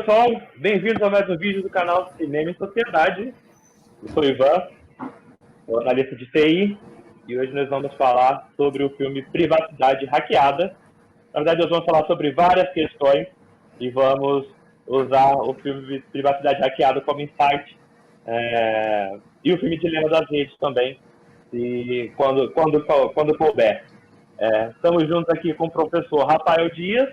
pessoal, bem-vindos a mais um vídeo do canal Cinema e Sociedade. Eu sou o Ivan, sou analista de TI, e hoje nós vamos falar sobre o filme Privacidade Hackeada. Na verdade, nós vamos falar sobre várias questões e vamos usar o filme Privacidade Hackeada como insight, e o filme Dilema das Redes também, e quando couber. Estamos juntos aqui com o professor Rafael Dias,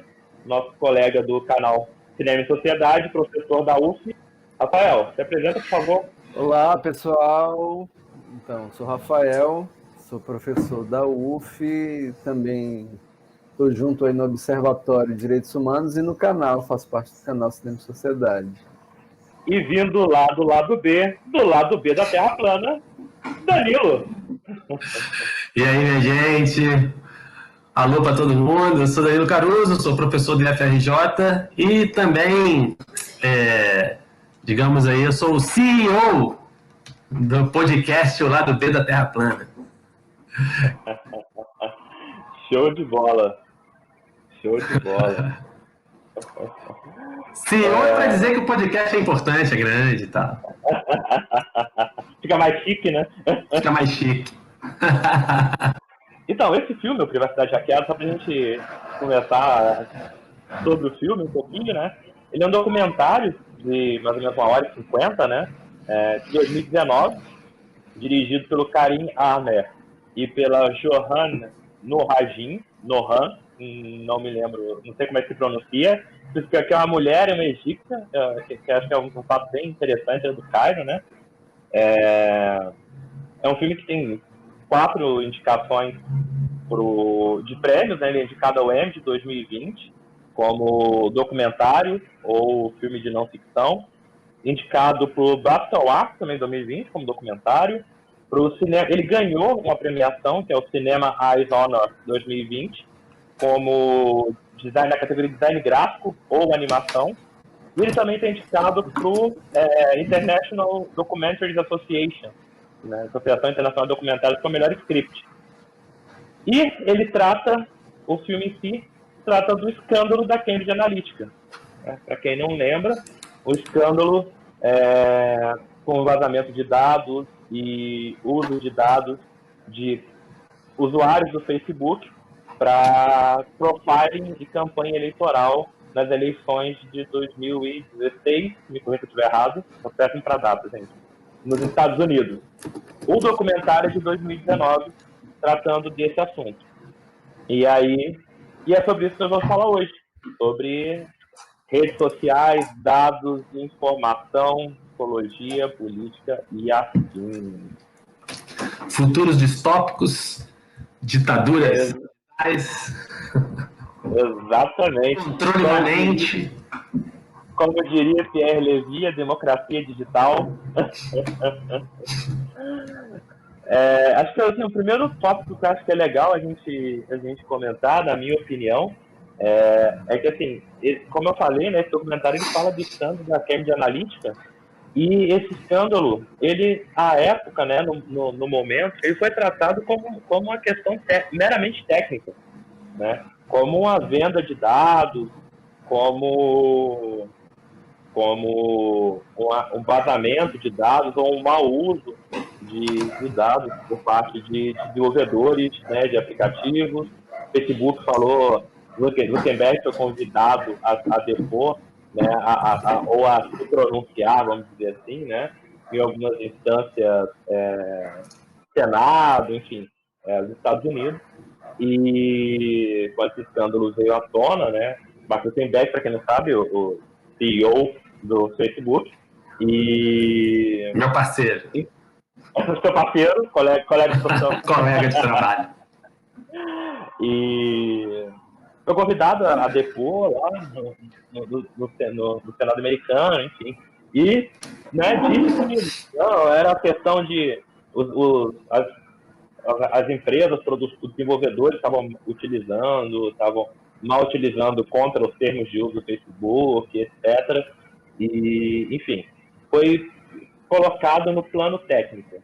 nosso colega do canal Cinema e Sociedade, professor da UF. Rafael, se apresenta, por favor. Olá, pessoal. Então, sou Rafael, sou professor da UF, também estou junto aí no Observatório de Direitos Humanos e no canal, faço parte do canal Cinema e Sociedade. E vindo lá do lado B da Terra Plana, Danilo. E aí, minha gente? Alô para todo mundo, eu sou Danilo Caruso, sou professor do FRJ e também, digamos aí, eu sou o CEO do podcast O Lado B da Terra Plana. Show de bola. Show de bola. CEO é para dizer que o podcast é importante, é grande e tal. Fica mais chique, né? Fica mais chique. Então, esse filme, o Privacidade Hackeada, só pra gente conversar sobre o filme um pouquinho, né? Ele é um documentário de mais ou menos 1h50, né? De 2019, dirigido pelo Karim Armer e pela Johan Nohan, não me lembro, não sei como é que se pronuncia, que é uma mulher, é uma egípcia, que acho que é um fato bem interessante, é do Cairo, né? É um filme que tem 4 indicações de prêmios, né? Ele é indicado ao Emmy de 2020 como documentário ou filme de não ficção, indicado para o BAFTA Awards também em 2020 como documentário. Pro cinema, ele ganhou uma premiação que é o Cinema Eyes Honor 2020 como design, na categoria de design gráfico ou animação. E ele também está indicado para o International Documentaries Association, né, Associação Internacional de Documentários, com o melhor script. E ele trata, o filme em si, trata do escândalo da Cambridge Analytica. Para quem não lembra, o escândalo com o vazamento de dados e uso de dados de usuários do Facebook para profiling e campanha eleitoral nas eleições de 2016, me corrija se eu estiver errado, eu peço para a data, gente, nos Estados Unidos. O documentário é de 2019, tratando desse assunto. E é sobre isso que nós vamos falar hoje, sobre redes sociais, dados, informação, psicologia, política e afins. Futuros distópicos, ditaduras Exatamente. Controle imanente. Como diria Pierre Levy, a democracia digital. Acho que assim, o primeiro tópico que eu acho que é legal a gente comentar, na minha opinião, é que, assim, como eu falei, né, esse documentário ele fala do escândalo da Cambridge Analytica, e esse escândalo, ele, à época, né, no momento, ele foi tratado como uma questão meramente técnica, né, como uma venda de dados, como um vazamento de dados ou um mau uso de dados por parte de desenvolvedores, né, de aplicativos. O Facebook falou, Zuckerberg foi convidado a depor, né, ou a se pronunciar, vamos dizer assim, né, em algumas instâncias, Senado, enfim, dos Estados Unidos. E quando esse escândalo veio à tona, né, Mark Zuckerberg, para quem não sabe, o CEO do Facebook, e Meu parceiro. seu parceiro, colega de profissão. Colega de trabalho. E foi convidado a depor lá no Senado americano, enfim. E, né, disse que não, era a questão de as empresas, os desenvolvedores estavam mal utilizando contra os termos de uso do Facebook, etc. E, enfim, foi colocado no plano técnico.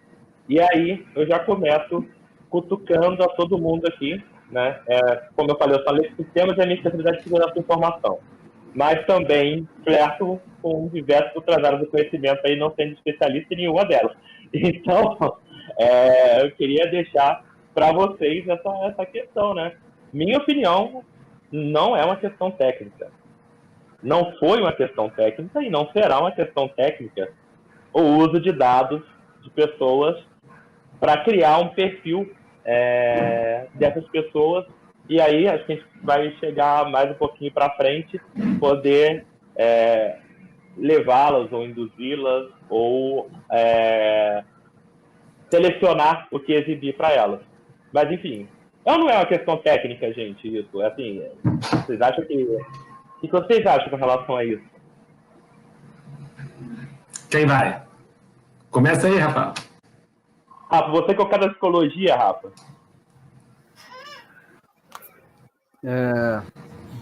E aí eu já começo cutucando a todo mundo aqui, né? Como eu falei, sistemas é a minha especialidade de segurança da informação. mas também flerto com diversas outras áreas do conhecimento aí, não sendo especialista em nenhuma delas. Então, eu queria deixar para vocês essa questão, né? Minha opinião, não é uma questão técnica. Não foi uma questão técnica e não será uma questão técnica o uso de dados de pessoas para criar um perfil dessas pessoas. E aí acho que a gente vai chegar mais um pouquinho para frente, poder levá-las ou induzi-las ou selecionar o que exibir para elas. Mas enfim, não é uma questão técnica, gente, isso. Assim, vocês acham que... O que vocês acham com relação a isso? Quem vai? Começa aí, Rafa. Rafa, você que é o cara da psicologia, Rafa.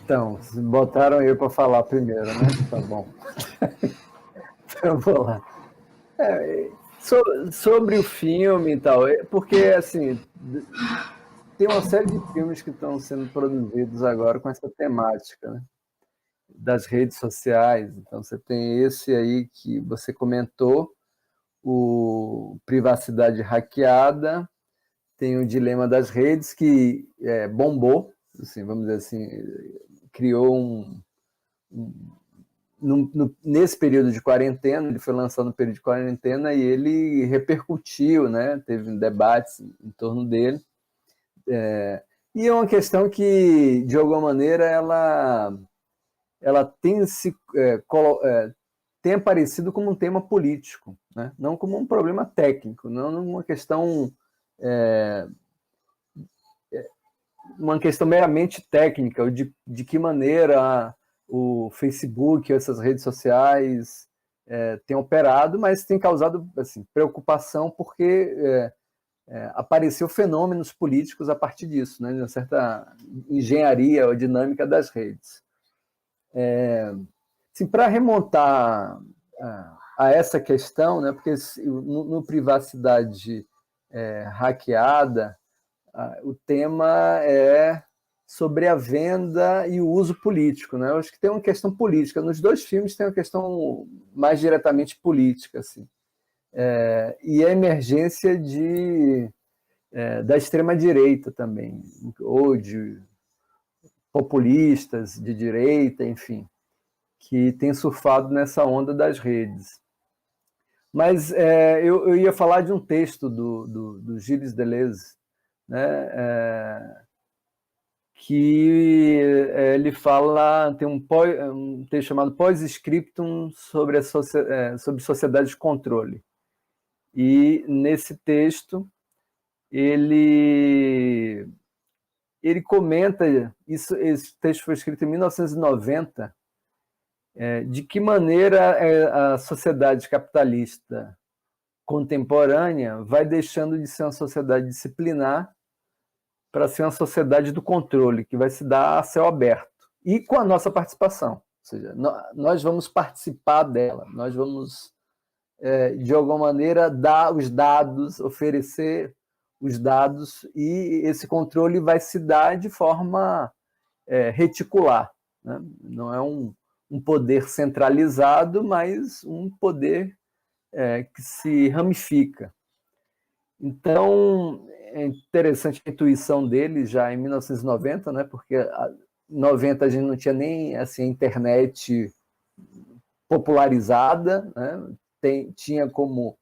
Então, botaram eu para falar primeiro, né? Tá bom. Então, vou lá. Sobre o filme e tal, porque, assim, tem uma série de filmes que estão sendo produzidos agora com essa temática, né? Das redes sociais. Então, você tem esse aí que você comentou, o Privacidade Hackeada, tem o Dilema das Redes, que bombou, assim, vamos dizer assim, criou nesse período de quarentena, ele foi lançado no período de quarentena e ele repercutiu, né? Teve debates em torno dele. E é uma questão que, de alguma maneira, ela tem aparecido como um tema político, né? Não como um problema técnico, não uma questão meramente técnica, de que maneira o Facebook, essas redes sociais têm operado, mas tem causado assim, preocupação porque apareceu fenômenos políticos a partir disso, né? De uma certa engenharia ou dinâmica das redes. Assim, para remontar a essa questão, né? Porque no Privacidade Hackeada, o tema é sobre a venda e o uso político, né? Eu acho que tem uma questão política. Nos dois filmes tem uma questão mais diretamente política, assim. E a emergência da extrema-direita também, ou de populistas de direita, enfim, que tem surfado nessa onda das redes. Mas eu ia falar de um texto do Gilles Deleuze, né? Que ele fala, tem um texto chamado Pós-Scriptum sobre sociedade de controle. E nesse texto ele comenta, esse texto foi escrito em 1990, de que maneira a sociedade capitalista contemporânea vai deixando de ser uma sociedade disciplinar para ser uma sociedade do controle, que vai se dar a céu aberto. E com a nossa participação. Ou seja, nós vamos participar dela, nós vamos, de alguma maneira, dar os dados, oferecer os dados, e esse controle vai se dar de forma reticular, né? Não é um poder centralizado, mas um poder que se ramifica. Então, é interessante a intuição dele já em 1990, né? Porque em 90 a gente não tinha nem assim, a internet popularizada, né? Tinha como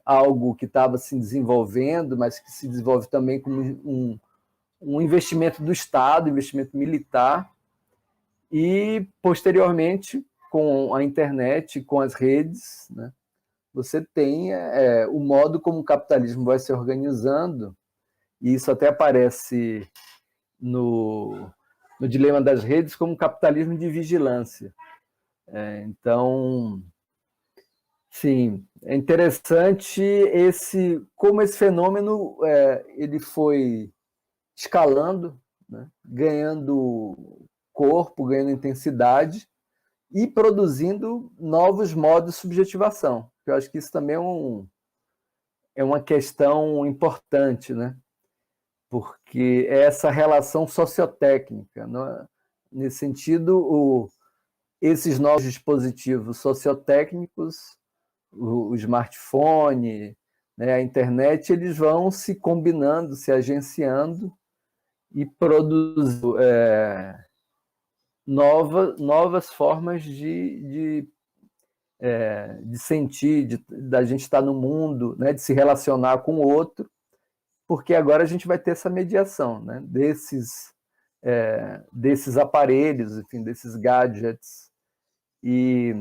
algo que estava se desenvolvendo, mas que se desenvolve também como um investimento do Estado, investimento militar, e posteriormente, com a internet, com as redes, né? Você tem o modo como o capitalismo vai se organizando, e isso até aparece no Dilema das Redes como capitalismo de vigilância. Então, sim, é interessante como esse fenômeno ele foi escalando, né? Ganhando corpo, ganhando intensidade e produzindo novos modos de subjetivação. Eu acho que isso também é uma questão importante, né? Porque é essa relação sociotécnica. Né? Nesse sentido, esses novos dispositivos sociotécnicos, o smartphone, né, a internet, eles vão se combinando, se agenciando e produzindo novas formas de sentir, da gente estar no mundo, né, de se relacionar com o outro, porque agora a gente vai ter essa mediação, né, desses aparelhos, enfim, desses gadgets. E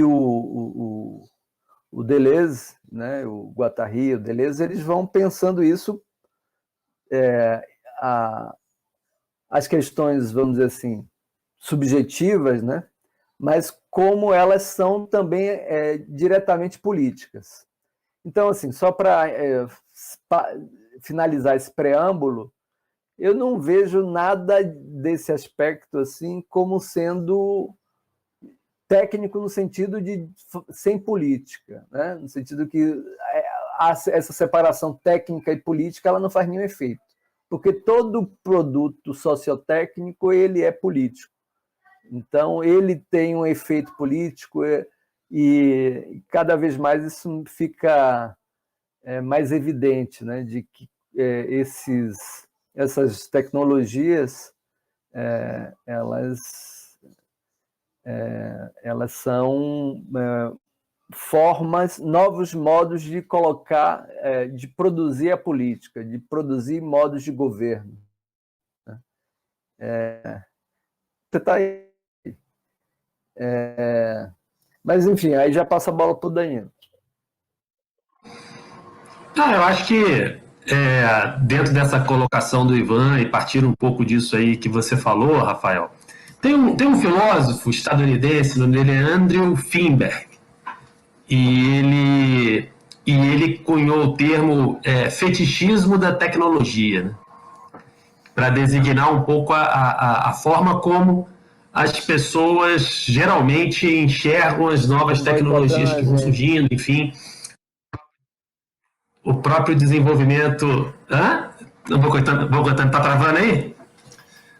o Deleuze, né, o Guattari, o Deleuze, eles vão pensando isso, as questões, vamos dizer assim, subjetivas, né, mas como elas são também diretamente políticas. Então, assim, só para finalizar esse preâmbulo, eu não vejo nada desse aspecto assim como sendo técnico no sentido de sem política, né? No sentido que essa separação técnica e política ela não faz nenhum efeito, porque todo produto sociotécnico ele é político. Então, ele tem um efeito político e cada vez mais isso fica mais evidente, né, de que essas tecnologias elas são formas, novos modos de colocar, de produzir a política, de produzir modos de governo. Você está aí. Mas, enfim, aí já passa a bola para o Danilo. Eu acho que dentro dessa colocação do Ivan, e partir um pouco disso aí que você falou, Rafael, tem um filósofo estadunidense, o nome dele é Andrew Finberg, e ele cunhou o termo fetichismo da tecnologia, né, para designar um pouco a forma como as pessoas geralmente enxergam as novas tecnologias que vão surgindo, enfim. O próprio desenvolvimento... Não vou cortando, tá travando aí?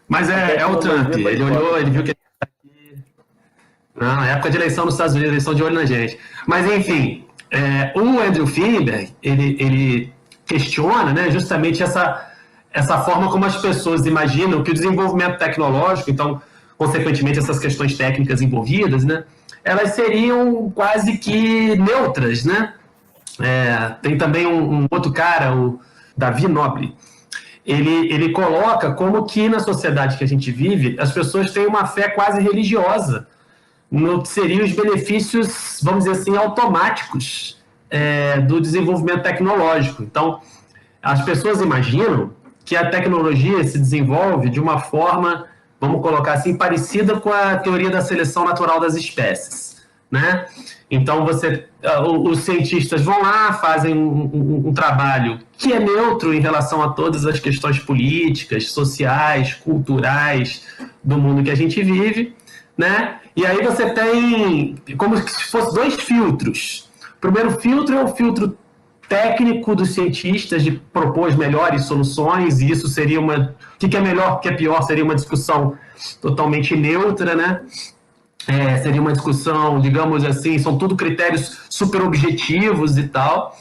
Mas é o Trump, ele olhou, ele viu que... Não, é época de eleição nos Estados Unidos, eles estão de olho na gente. Mas, enfim, o Andrew Finberg, ele questiona, né, justamente essa forma como as pessoas imaginam que o desenvolvimento tecnológico, então, consequentemente, essas questões técnicas envolvidas, né, elas seriam quase que neutras, né? Tem também um outro cara, o Davi Noble, ele coloca como que na sociedade que a gente vive, as pessoas têm uma fé quase religiosa no que seriam os benefícios, vamos dizer assim, automáticos do desenvolvimento tecnológico. Então, as pessoas imaginam que a tecnologia se desenvolve de uma forma, vamos colocar assim, parecida com a teoria da seleção natural das espécies, né? Então, os cientistas vão lá, fazem um trabalho que é neutro em relação a todas as questões políticas, sociais, culturais do mundo que a gente vive, né? E aí você tem como se fossem dois filtros. O primeiro filtro é o filtro técnico dos cientistas de propor as melhores soluções, e isso seria o que é melhor, o que é pior, seria uma discussão totalmente neutra, né? Seria uma discussão, digamos assim, são tudo critérios super objetivos e tal.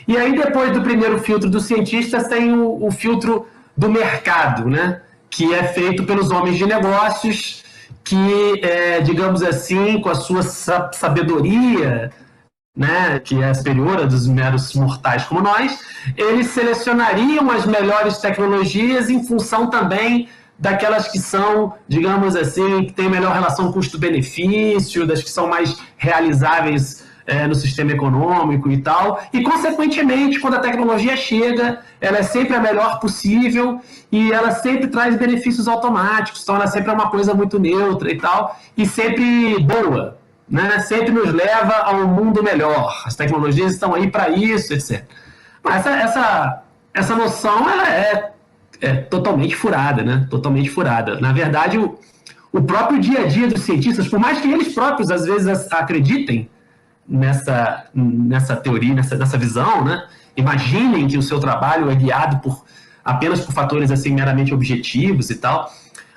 E aí, depois do primeiro filtro dos cientistas, tem o filtro do mercado, né? Que é feito pelos homens de negócios, que, digamos assim, com a sua sabedoria, né, que é superior a dos meros mortais como nós, eles selecionariam as melhores tecnologias em função também daquelas que são, digamos assim, que têm melhor relação custo-benefício, das que são mais realizáveis no sistema econômico e tal, e consequentemente, quando a tecnologia chega, ela é sempre a melhor possível e ela sempre traz benefícios automáticos, então ela sempre é uma coisa muito neutra e tal, e sempre boa, né? Sempre nos leva a um mundo melhor, as tecnologias estão aí para isso, etc. Mas essa noção, ela é totalmente furada, né? Totalmente furada. Na verdade, o próprio dia a dia dos cientistas, por mais que eles próprios às vezes acreditem nessa teoria, nessa visão, né? Imaginem que o seu trabalho é guiado apenas por fatores assim meramente objetivos e tal,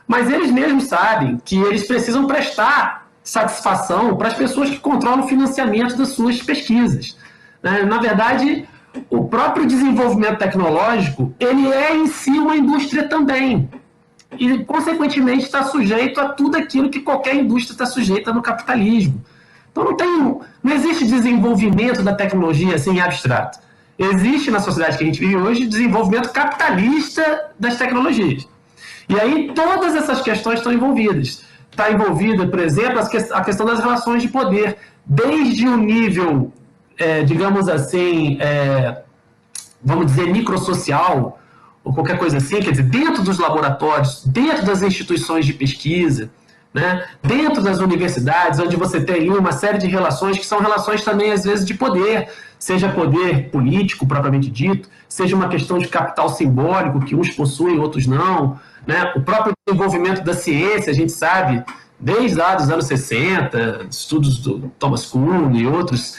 mas eles mesmos sabem que eles precisam prestar satisfação para as pessoas que controlam o financiamento das suas pesquisas. Na verdade, o próprio desenvolvimento tecnológico, ele é em si uma indústria também. E, consequentemente, está sujeito a tudo aquilo que qualquer indústria está sujeita no capitalismo. Então, não existe desenvolvimento da tecnologia assim, abstrato. Existe, na sociedade que a gente vive hoje, desenvolvimento capitalista das tecnologias. E aí, todas essas questões estão envolvidas. Está envolvida, por exemplo, a questão das relações de poder, desde o nível, digamos assim, vamos dizer, microsocial, ou qualquer coisa assim, quer dizer, dentro dos laboratórios, dentro das instituições de pesquisa, né, dentro das universidades, onde você tem uma série de relações que são relações também, às vezes, de poder, seja poder político, propriamente dito, seja uma questão de capital simbólico, que uns possuem, outros não, né, o próprio desenvolvimento da ciência, a gente sabe, desde lá dos anos 60, estudos do Thomas Kuhn e outros,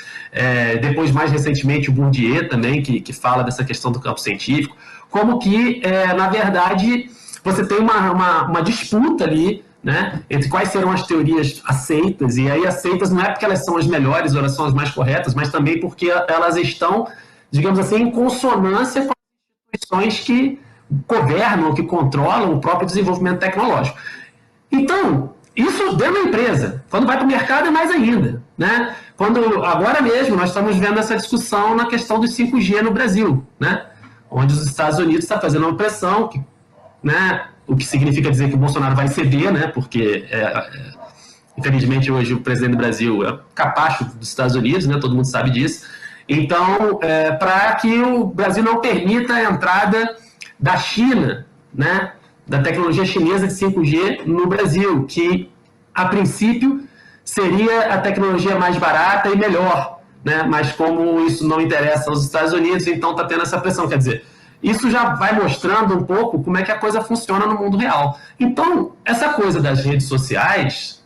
depois, mais recentemente, o Bourdieu também, que fala dessa questão do campo científico, como que, na verdade, você tem uma disputa ali, né, entre quais serão as teorias aceitas, e aí aceitas não é porque elas são as melhores ou elas são as mais corretas, mas também porque elas estão, digamos assim, em consonância com as instituições que governam, que controlam o próprio desenvolvimento tecnológico. Então, isso dentro da empresa. Quando vai para o mercado é mais ainda, né? Agora mesmo nós estamos vendo essa discussão na questão do 5G no Brasil, né? Onde os Estados Unidos estão fazendo uma pressão, né? O que significa dizer que o Bolsonaro vai ceder, né? Porque, infelizmente, hoje o presidente do Brasil é capacho dos Estados Unidos, né? Todo mundo sabe disso. Então, para que o Brasil não permita a entrada da China, né? Da tecnologia chinesa de 5G no Brasil, que, a princípio, seria a tecnologia mais barata e melhor, né? Mas como isso não interessa aos Estados Unidos, então está tendo essa pressão. Quer dizer, isso já vai mostrando um pouco como é que a coisa funciona no mundo real. Então, essa coisa das redes sociais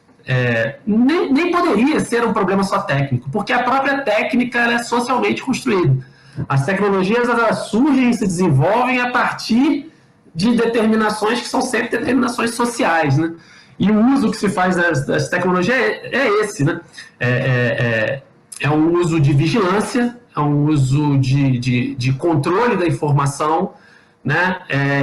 nem poderia ser um problema só técnico, porque a própria técnica ela é socialmente construída. As tecnologias elas surgem e se desenvolvem a partir de determinações que são sempre determinações sociais, né? E o uso que se faz das tecnologias é esse, né? É um uso de vigilância, é um uso de controle da informação, né?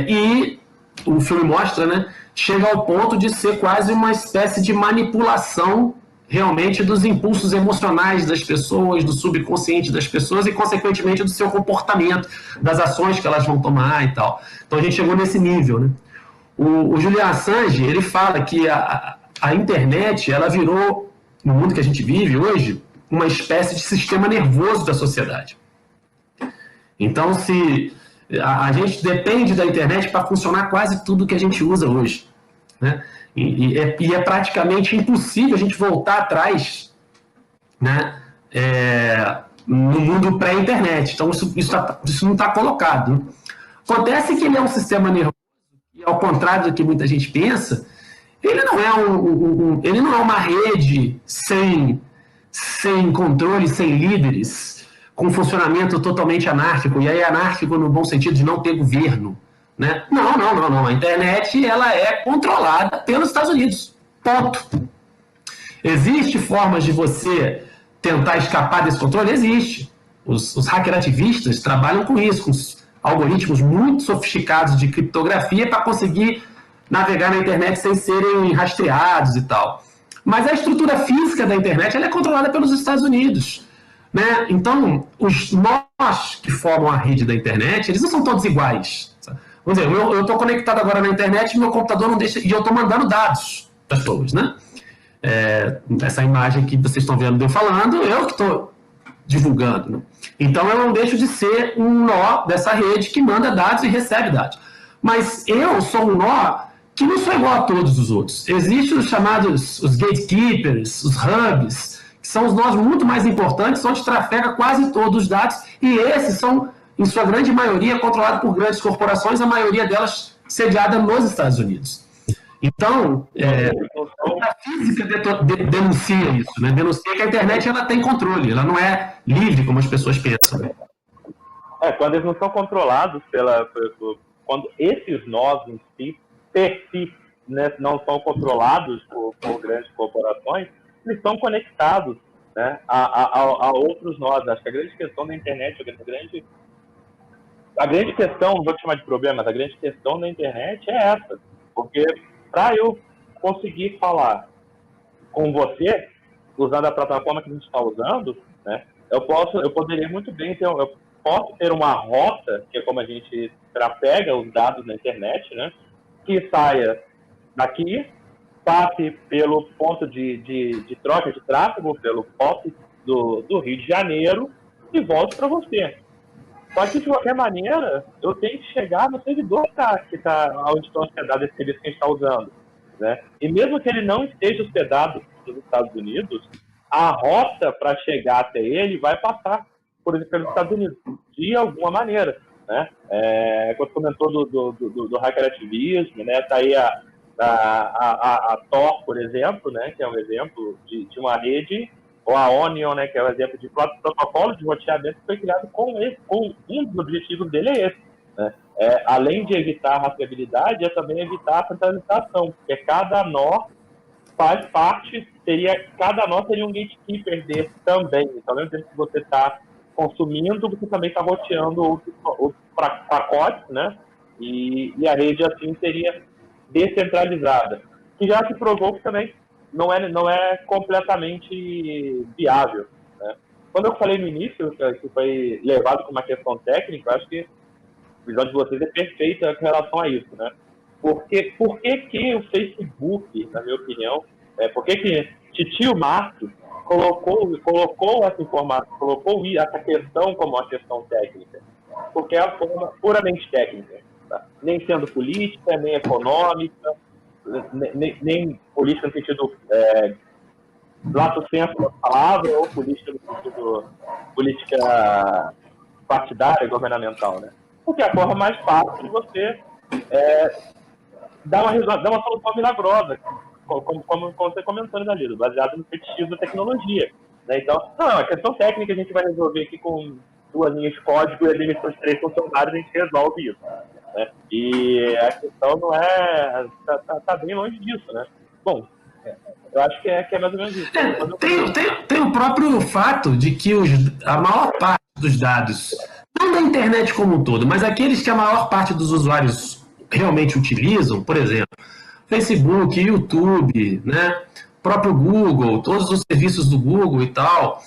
E o filme mostra, né? Chega ao ponto de ser quase uma espécie de manipulação realmente dos impulsos emocionais das pessoas, do subconsciente das pessoas e, consequentemente, do seu comportamento, das ações que elas vão tomar e tal. Então, a gente chegou nesse nível, né? O Julian Assange, ele fala que a internet, ela virou, no mundo que a gente vive hoje, uma espécie de sistema nervoso da sociedade. Então, se a gente depende da internet para funcionar quase tudo que a gente usa hoje, né? E é praticamente impossível a gente voltar atrás, né, no mundo pré-internet. Então, isso não está colocado, né? Acontece que ele é um sistema nervoso, e ao contrário do que muita gente pensa, ele não é, ele não é uma rede sem controle, sem líderes, com funcionamento totalmente anárquico, e aí anárquico no bom sentido de não ter governo. Né? Não. A internet ela é controlada pelos Estados Unidos. Ponto. Existe formas de você tentar escapar desse controle? Existe. Os hackerativistas trabalham com isso, com algoritmos muito sofisticados de criptografia para conseguir navegar na internet sem serem rastreados e tal. Mas a estrutura física da internet ela é controlada pelos Estados Unidos. Né? Então, os nós que formam a rede da internet, eles não são todos iguais. Sabe? Vamos dizer, eu estou conectado agora na internet e meu computador não deixa, e eu estou mandando dados para as pessoas, né? Essa imagem que vocês estão vendo eu falando, eu que estou divulgando. Né? Então, eu não deixo de ser um nó dessa rede que manda dados e recebe dados. Mas eu sou um nó que não sou igual a todos os outros. Existem os chamados os gatekeepers, os hubs, que são os nós muito mais importantes, onde trafega quase todos os dados, e esses são, em sua grande maioria, controlados por grandes corporações, a maioria delas sediada nos Estados Unidos. Então, a física denuncia isso, né? Denuncia que a internet ela tem controle, ela não é livre como as pessoas pensam. Né? Quando eles não são controlados quando esses nós em si, per si, né, não são controlados por grandes corporações, eles estão conectados, né, a outros nós. Acho que a grande questão da internet, a grande questão, não vou te chamar de problema, mas a grande questão da internet é essa. Porque para eu conseguir falar com você, usando a plataforma que a gente está usando, né, eu poderia muito bem eu posso ter uma rota, que é como a gente trafega os dados na internet, né, que saia daqui, passe pelo ponto de troca de tráfego, pelo POP do Rio de Janeiro, e volte para você. Só que, de qualquer maneira, eu tenho que chegar no servidor onde estão hospedados esse serviço que a gente está usando, né? E mesmo que ele não esteja hospedado nos Estados Unidos, a rota para chegar até ele vai passar pelos Estados Unidos, de alguma maneira, né? Quando comentou do hackerativismo, né? Está aí a Tor, por exemplo, né? Que é um exemplo de uma rede, ou a Onion, né, que é o exemplo de protocolo de roteamento que foi criado com um dos objetivos dele é esse, né? Além de evitar a rastreabilidade, é também evitar a centralização, porque cada nó faz parte, cada nó seria um gatekeeper desse também. Então, ao mesmo tempo que você está consumindo, você também está roteando outros pacotes, né? E a rede, assim, seria descentralizada. Que já se provou que também não é completamente viável, né? Quando eu falei no início, que foi levado para uma questão técnica, eu acho que a visão de vocês é perfeita com relação a isso, né? Por que o Facebook, na minha opinião, por que Titio Marcos colocou essa informação, colocou essa questão como uma questão técnica? Porque é uma forma puramente técnica, tá? Nem sendo política, nem econômica, nem política no sentido lato senso da palavra, ou política no sentido política partidária, governamental, né? Porque é a forma mais fácil de você dar uma solução milagrosa, como você comentando ali, baseado no fetichismo da tecnologia, né? Então, não, a questão técnica a gente vai resolver aqui com 2 linhas de código e a demissão de 3 funcionários, a gente resolve isso, né? E a questão não tá bem longe disso, né? Bom, eu acho que é mais ou menos isso. Tem o próprio fato de que a maior parte dos dados, não da internet como um todo, mas aqueles que a maior parte dos usuários realmente utilizam, por exemplo, Facebook, YouTube, né, próprio Google, todos os serviços do Google e tal,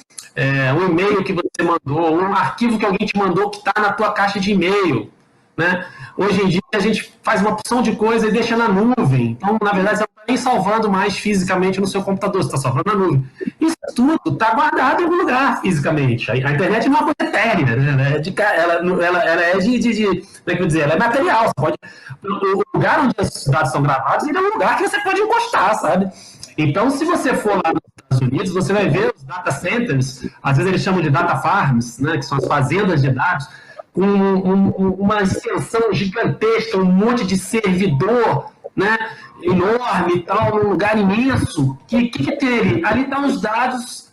um e-mail que você mandou, um arquivo que alguém te mandou que está na tua caixa de e-mail, né? Hoje em dia a gente faz uma porção de coisa e deixa na nuvem. Então, na verdade, você não está nem salvando mais fisicamente no seu computador, você está salvando na nuvem. Isso tudo está guardado em algum lugar fisicamente. A internet não é uma coisa etérea, né? Ela é como é que eu dizer? Ela é material. Você pode, o lugar onde os dados são gravados, ele é um lugar que você pode encostar, sabe? Então, se você for lá nos Estados Unidos, você vai ver os data centers, às vezes eles chamam de data farms, né, que são as fazendas de dados, com uma extensão gigantesca, um monte de servidor, né, enorme e tal, num lugar imenso. Que tem ali? Ali estão os dados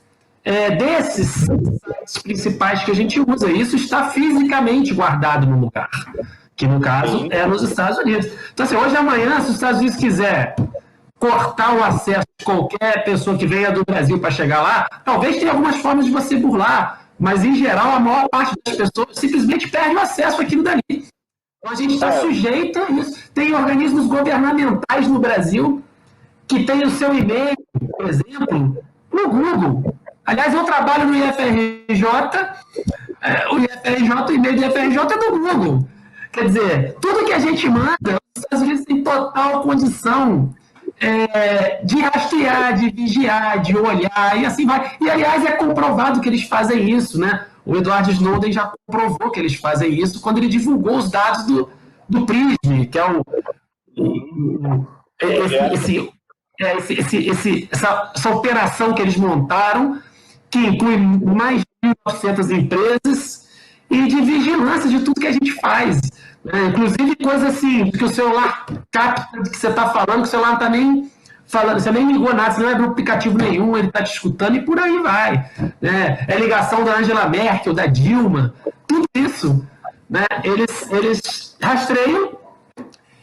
desses sites principais que a gente usa. Isso está fisicamente guardado no lugar, que no caso é nos Estados Unidos. Então, assim, hoje e amanhã, se os Estados Unidos quiser cortar o acesso de qualquer pessoa que venha do Brasil para chegar lá, talvez tenha algumas formas de você burlar, mas, em geral, a maior parte das pessoas simplesmente perde o acesso àquilo dali. Então, a gente está sujeito a isso. Tem organismos governamentais no Brasil que têm o seu e-mail, por exemplo, no Google. Aliás, eu trabalho no IFRJ, o e-mail do IFRJ é do Google. Quer dizer, tudo que a gente manda, os Estados Unidos têm total condição de rastrear, de vigiar, de olhar, e assim vai. E, aliás, é comprovado que eles fazem isso, né? O Edward Snowden já comprovou que eles fazem isso quando ele divulgou os dados do PRISM, que é essa operação que eles montaram, que inclui mais de 1.900 empresas, e de vigilância de tudo que a gente faz. Inclusive coisa assim, que o celular capta do que você está falando, que o celular não está nem falando, você nem ligou nada, você não abriu aplicativo nenhum, ele está te escutando e por aí vai. Né? É ligação da Angela Merkel, da Dilma, tudo isso, né? Eles rastreiam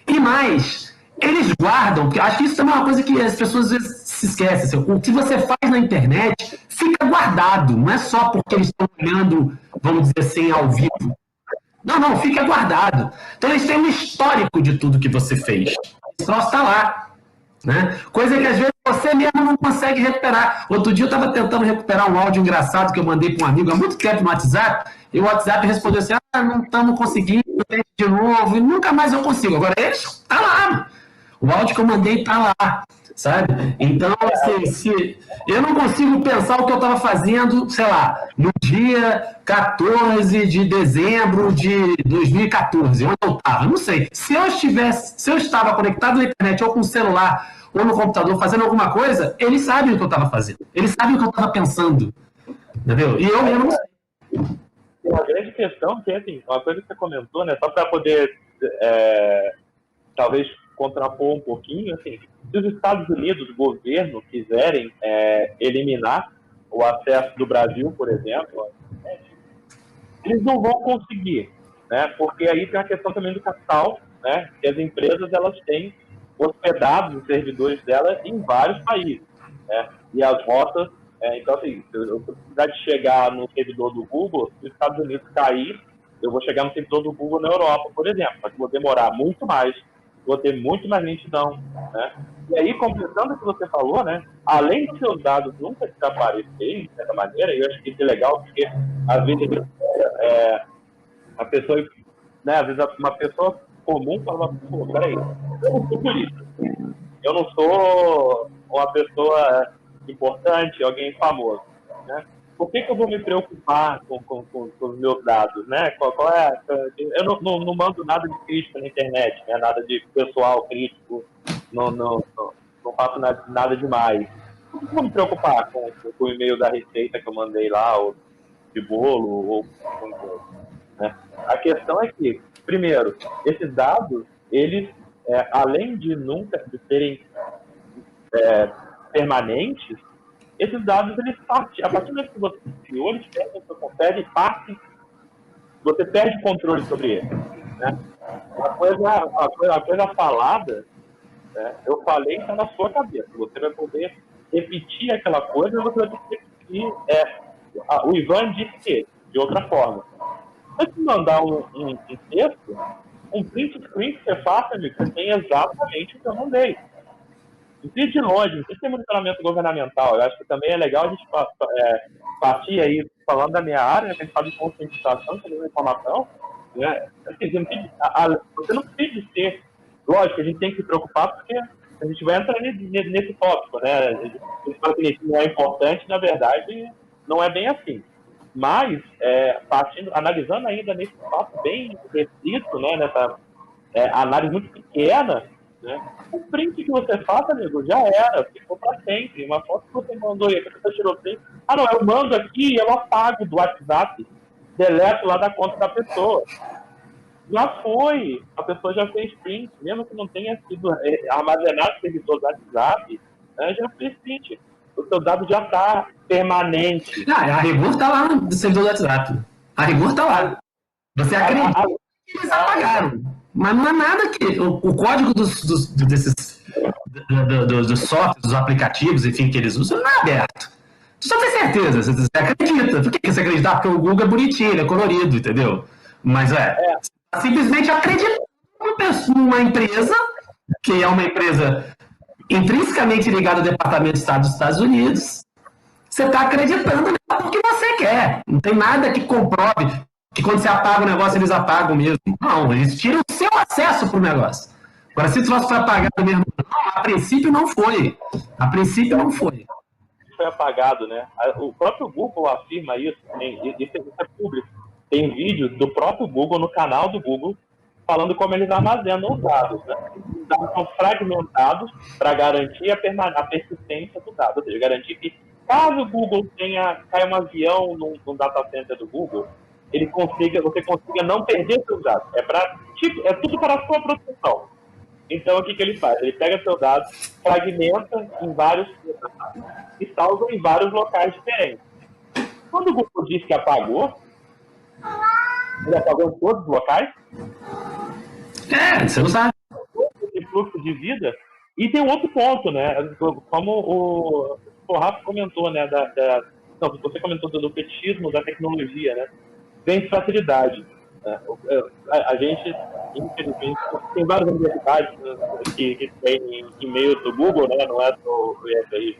e mais. eles guardam, porque acho que isso também é uma coisa que as pessoas às vezes se esquecem. Assim, o que você faz na internet fica guardado, não é só porque eles estão olhando, vamos dizer assim, ao vivo. Não, fica guardado. Então eles têm um histórico de tudo que você fez. Esse troço está lá. Né? Coisa que às vezes você mesmo não consegue recuperar. Outro dia eu estava tentando recuperar um áudio engraçado que eu mandei para um amigo há muito tempo no WhatsApp, e o WhatsApp respondeu assim: não estamos conseguindo, tente de novo, e nunca mais eu consigo. Agora está lá, mano. O áudio que eu mandei está lá, sabe? Então, assim, se eu não consigo pensar o que eu estava fazendo, sei lá, no dia 14 de dezembro de 2014, onde eu estava, não sei. Se eu estava conectado na internet ou com o celular ou no computador fazendo alguma coisa, eles sabem o que eu estava fazendo. Eles sabem o que eu estava pensando, entendeu? E eu mesmo não sei. Uma grande questão que, assim, uma coisa que você comentou, né, só para poder, talvez, contrapor um pouquinho, assim, se os Estados Unidos, o governo, quiserem eliminar o acesso do Brasil, por exemplo, eles não vão conseguir, né, porque aí tem a questão também do capital, né, que as empresas, elas têm hospedados os servidores delas em vários países, né, e as rotas, então, assim, se eu precisar de chegar no servidor do Google, se os Estados Unidos cair, eu vou chegar no servidor do Google na Europa, por exemplo, só que vou demorar muito mais, vou ter muito mais lentidão, né? E aí, completando o que você falou, né? Além de seus dados nunca desaparecerem, de certa maneira, eu acho que isso é legal, porque às vezes a pessoa, né? Às vezes uma pessoa comum fala, pô, peraí, eu não sou político, eu não sou uma pessoa importante, alguém famoso, né? Por que eu vou me preocupar com os meus dados, né? Qual é? Eu não mando nada de crítica na internet, né? Nada de pessoal crítico, não faço nada demais. Por que eu vou me preocupar com o e-mail da Receita que eu mandei lá, ou de bolo, ou né? A questão é que, primeiro, esses dados, eles, além de nunca de serem permanentes, esses dados, eles partem, a partir do momento que você criou, eles perdem o seu controle e partem, você perde controle sobre eles, né? A coisa falada, né, eu falei, está na sua cabeça. Você vai poder repetir aquela coisa, você vai ter que repetir. O Ivan disse que, de outra forma. Se você mandar um texto, um print screen que você faça, amigo, você tem exatamente o que eu mandei. Não precisa de longe, não precisa ter monitoramento governamental. Eu acho que também é legal a gente partir aí, falando da minha área, né, que a gente fala de conscientização, de informação, né? Assim, você não precisa ser. Lógico, a gente tem que se preocupar porque a gente vai entrar nesse tópico, né? A gente fala que não é importante, na verdade, não é bem assim. Mas, analisando ainda nesse papo bem restrito, né, nessa análise muito pequena, né, o print que você faça, amigo, já era, ficou para sempre. Uma foto que você mandou e a pessoa tirou print. Ah, não, eu mando aqui e eu apago do WhatsApp, deleto lá da conta da pessoa. Já foi, a pessoa já fez print, mesmo que não tenha sido armazenado no servidor do WhatsApp, já fez print. O seu dado já está permanente. A rigor está lá no servidor do WhatsApp. A rigor está lá. Você acredita que eles apagaram. Mas não é nada que. O código dos softwares, dos aplicativos, enfim, que eles usam, não é aberto. Tu só tem certeza, você acredita. Por que você acredita? Porque o Google é bonitinho, ele é colorido, entendeu? Mas simplesmente acredita numa empresa, que é uma empresa intrinsecamente ligada ao Departamento de Estado dos Estados Unidos. Você está acreditando porque você quer. Não tem nada que comprove que quando você apaga o negócio, eles apagam mesmo. Não, eles tiram o seu acesso para o negócio. Agora, se o troço foi apagado mesmo, não, a princípio não foi. A princípio não foi. Foi apagado, né? O próprio Google afirma isso, isso é público. Tem vídeo do próprio Google, no canal do Google, falando como eles armazenam os dados, né? Os dados são fragmentados para garantir a persistência do dado, ou seja, garantir que caso o Google caia um avião num data center do Google, você consiga não perder seus dados. É tudo para a sua proteção. Então, o que ele faz? Ele pega seus dados, fragmenta em vários e salva em vários locais diferentes. Quando o Google diz que apagou, ele apagou em todos os locais? Você não sabe. Esse fluxo de vida. E tem um outro ponto, né? Como o Rafa comentou, né? Não, você comentou do petismo da tecnologia, né? Vem facilidade. Né? A gente, infelizmente, tem várias universidades, né, que tem e-mails do Google, né? Não é do IFRJ.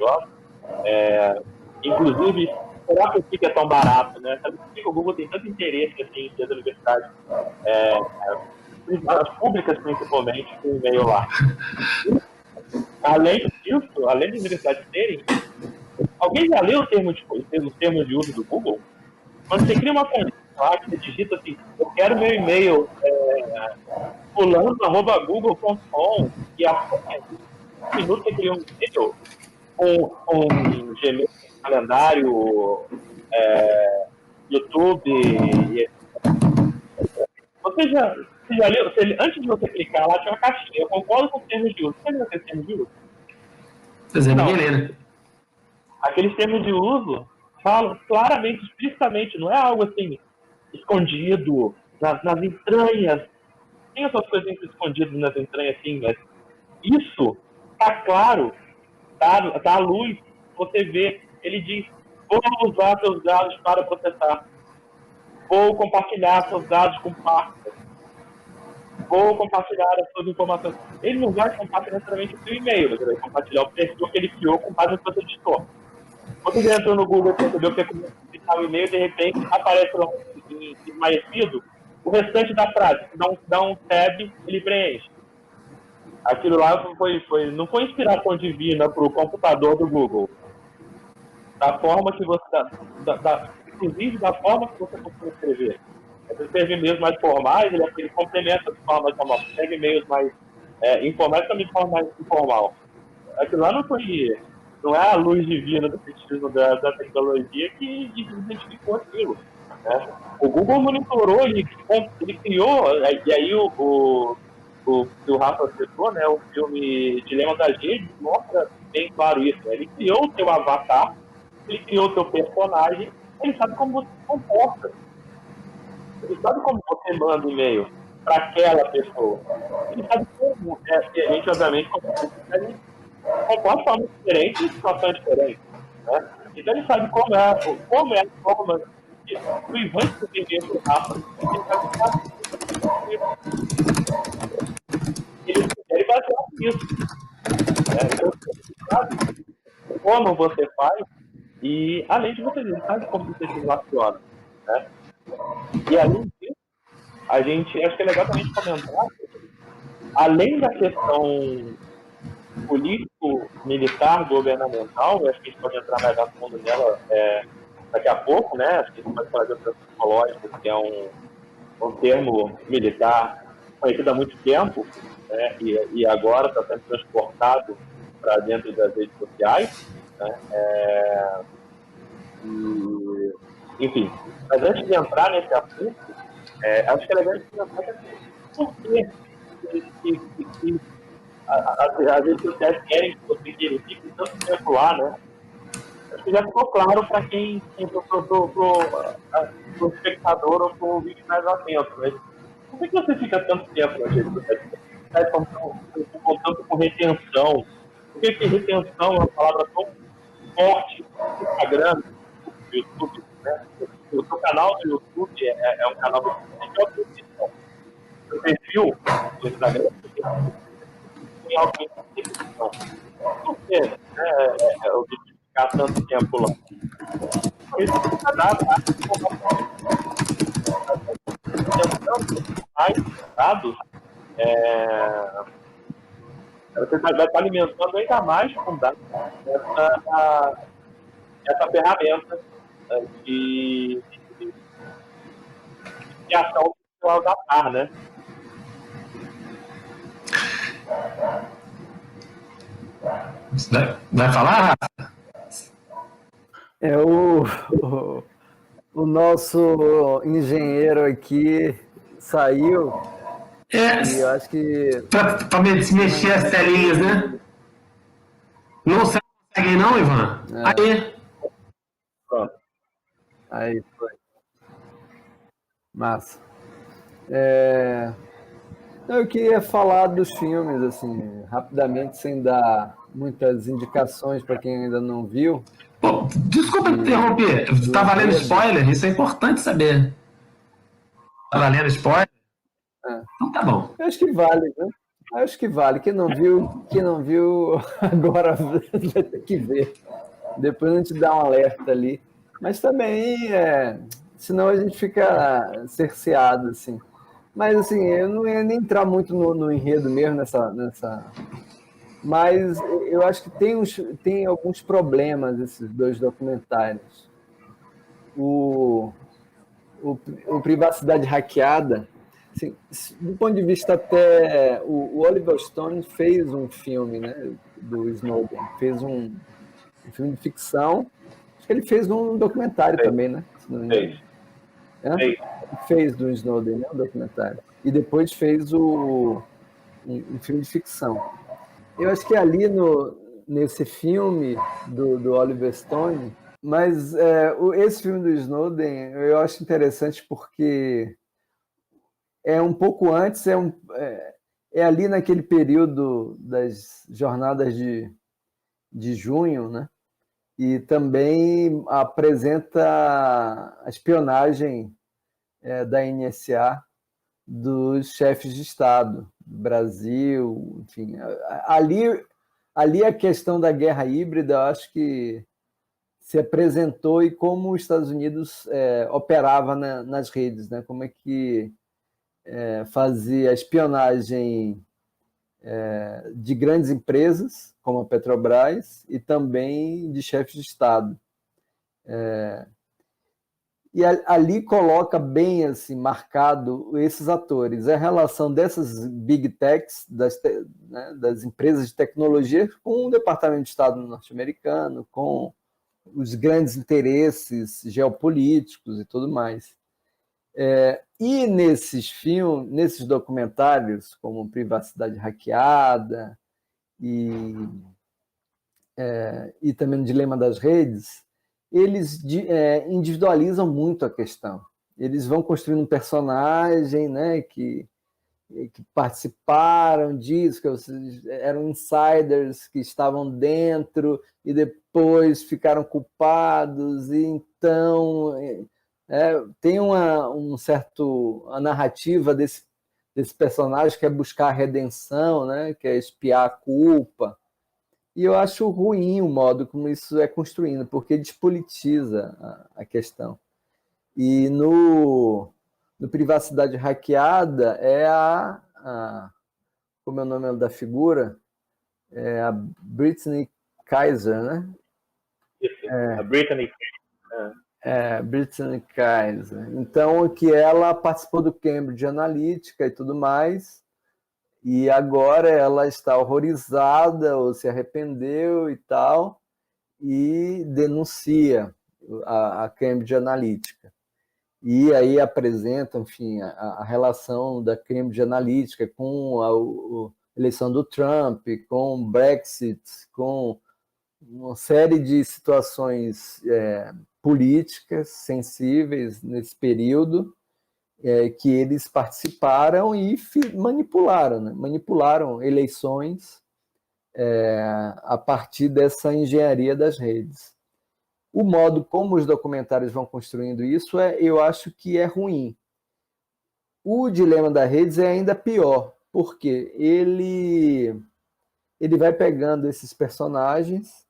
Inclusive, será que é tão barato, né? Sabe por que o Google tem tanto interesse assim, das universidades, as públicas principalmente, com e-mail lá? Além disso, além das universidades terem, alguém já leu os termos de uso do Google? Quando você cria uma conta lá, que você digita assim, eu quero meu e-mail fulano@google.com, e a um minuto você cria um e-mail com Gmail, calendário, YouTube. Você já leu? Antes de você clicar lá, tinha uma caixinha. Eu concordo com os termos de uso. Você leu aqueles termos de uso? Pois é, ninguém lê, né? Aqueles termos de uso falam claramente, explicitamente, não é algo assim escondido nas entranhas. Tem essas coisas escondidas nas entranhas, assim, mas isso tá claro, tá à luz. Você vê, ele diz: vou usar seus dados para processar, vou compartilhar seus dados com parceiros, vou compartilhar as suas informações. Ele não vai compartilhar necessariamente o seu e-mail, mas ele vai compartilhar o perfil que ele criou com base no que você digitou. Quando você entrou no Google e percebeu que é como digitar o e-mail, de repente aparece lá esmaecido o restante da frase. Dá um tab e ele preenche. Aquilo lá não foi inspiração divina para o computador do Google. Da forma que você. Inclusive da forma que você consegue escrever. Esses e-mails mais formais, ele complementa de forma mais formal. Pega e-mails mais informais também de forma mais informal. Aquilo lá não é a luz divina do petismo da tecnologia que identificou aquilo. Né? O Google monitorou, ele criou, e aí o Rafa citou, né, o filme Dilema das Redes mostra bem claro isso. Né? Ele criou o seu avatar, ele criou o seu personagem, ele sabe como você se comporta. Ele sabe como você manda e-mail para aquela pessoa. Ele sabe como. A gente, obviamente, comporta de formas diferentes em situações diferentes. Né? Então ele sabe como é a forma do Ivan que você para o Rafa. Ele baseado nisso. Então, ele sabe como você faz e, além de você, ele sabe como você se relaciona. Né? E, além disso, a gente, acho que é legal também comentar, além da questão político-militar, governamental, acho que a gente pode entrar mais a fundo nela daqui a pouco, né? Acho que a gente pode falar de psicológico, que é um termo militar conhecido há muito tempo, né? E agora está sendo transportado para dentro das redes sociais, né? Enfim, mas antes de entrar nesse assunto, acho que é legal a gente pensar por que as redes sociais querem que você fique tanto tempo lá, né? Acho que já ficou claro para quem pro espectador ou pro vídeo mais atento, mas por que você fica tanto tempo nas redes sociais? Contando com retenção. Por que retenção é uma palavra tão forte no Instagram, no YouTube, né? O seu canal do YouTube é um canal de audição. O perfil do Instagram tem alguém de repetição. Por que o de ficar tanto tempo lá? Por isso que você dá mais dados, você vai estar alimentando ainda mais com dados essa ferramenta de ação do seu avatar, né? Vai falar, Rafa? O nosso engenheiro aqui saiu e eu acho que... Para mexer as telinhas, né? Não consegue não, Ivan? Aí. Pronto. Aí foi. Massa. Eu queria falar dos filmes, assim, rapidamente, sem dar muitas indicações para quem ainda não viu. Pô, desculpa interromper. Do Tá valendo enredo. spoiler? Isso é importante saber. Tá valendo spoiler? É, Então tá bom. eu acho que vale, né? Acho que vale. Quem não viu agora vai ter que ver. Depois a gente dá um alerta ali. Mas também, senão a gente fica cerceado, assim. Mas, assim, eu não ia nem entrar muito no enredo mesmo nessa. Mas eu acho que tem alguns problemas esses dois documentários. O, o Privacidade Hackeada, assim, do ponto de vista até... O Oliver Stone fez um filme, né, do Snowden, fez um filme de ficção. Acho que ele fez um documentário Fez, também, né? Se não me fez, engano. É? fez. Fez do Snowden, né? Um documentário. E depois fez um filme de ficção. Eu acho que ali nesse filme do Oliver Stone, mas esse filme do Snowden eu acho interessante porque é um pouco antes, é ali naquele período das jornadas de junho, né? E também apresenta a espionagem da NSA dos chefes de Estado, do Brasil, enfim. Ali a questão da guerra híbrida, eu acho que se apresentou e como os Estados Unidos operava nas redes, né? Como é que fazia espionagem de grandes empresas, como a Petrobras, e também de chefes de Estado. E ali coloca bem assim, marcado esses atores, a relação dessas big techs, das empresas de tecnologia, com o Departamento de Estado norte-americano, com os grandes interesses geopolíticos e tudo mais. E nesses filmes, nesses documentários, como Privacidade Hackeada e também no Dilema das Redes, eles individualizam muito a questão. Eles vão construindo um personagem, né, que participaram disso, que eram insiders que estavam dentro e depois ficaram culpados, e então tem a narrativa desse personagem que é buscar a redenção, né, que é expiar a culpa. E eu acho ruim o modo como isso é construído, porque despolitiza a questão. E no Privacidade Hackeada como é o nome da figura? É a Brittany Kaiser, né? Isso, a Brittany. Brittany Kaiser. Então, que ela participou do Cambridge Analytica e tudo mais, e agora ela está horrorizada ou se arrependeu e tal, e denuncia a Cambridge Analytica. E aí apresenta, enfim, a relação da Cambridge Analytica com a eleição do Trump, com o Brexit, com uma série de situações políticas sensíveis nesse período, que eles participaram e manipularam, né? Manipularam eleições a partir dessa engenharia das redes. O modo como os documentários vão construindo isso, eu acho que é ruim. O Dilema das Redes é ainda pior, porque ele vai pegando esses personagens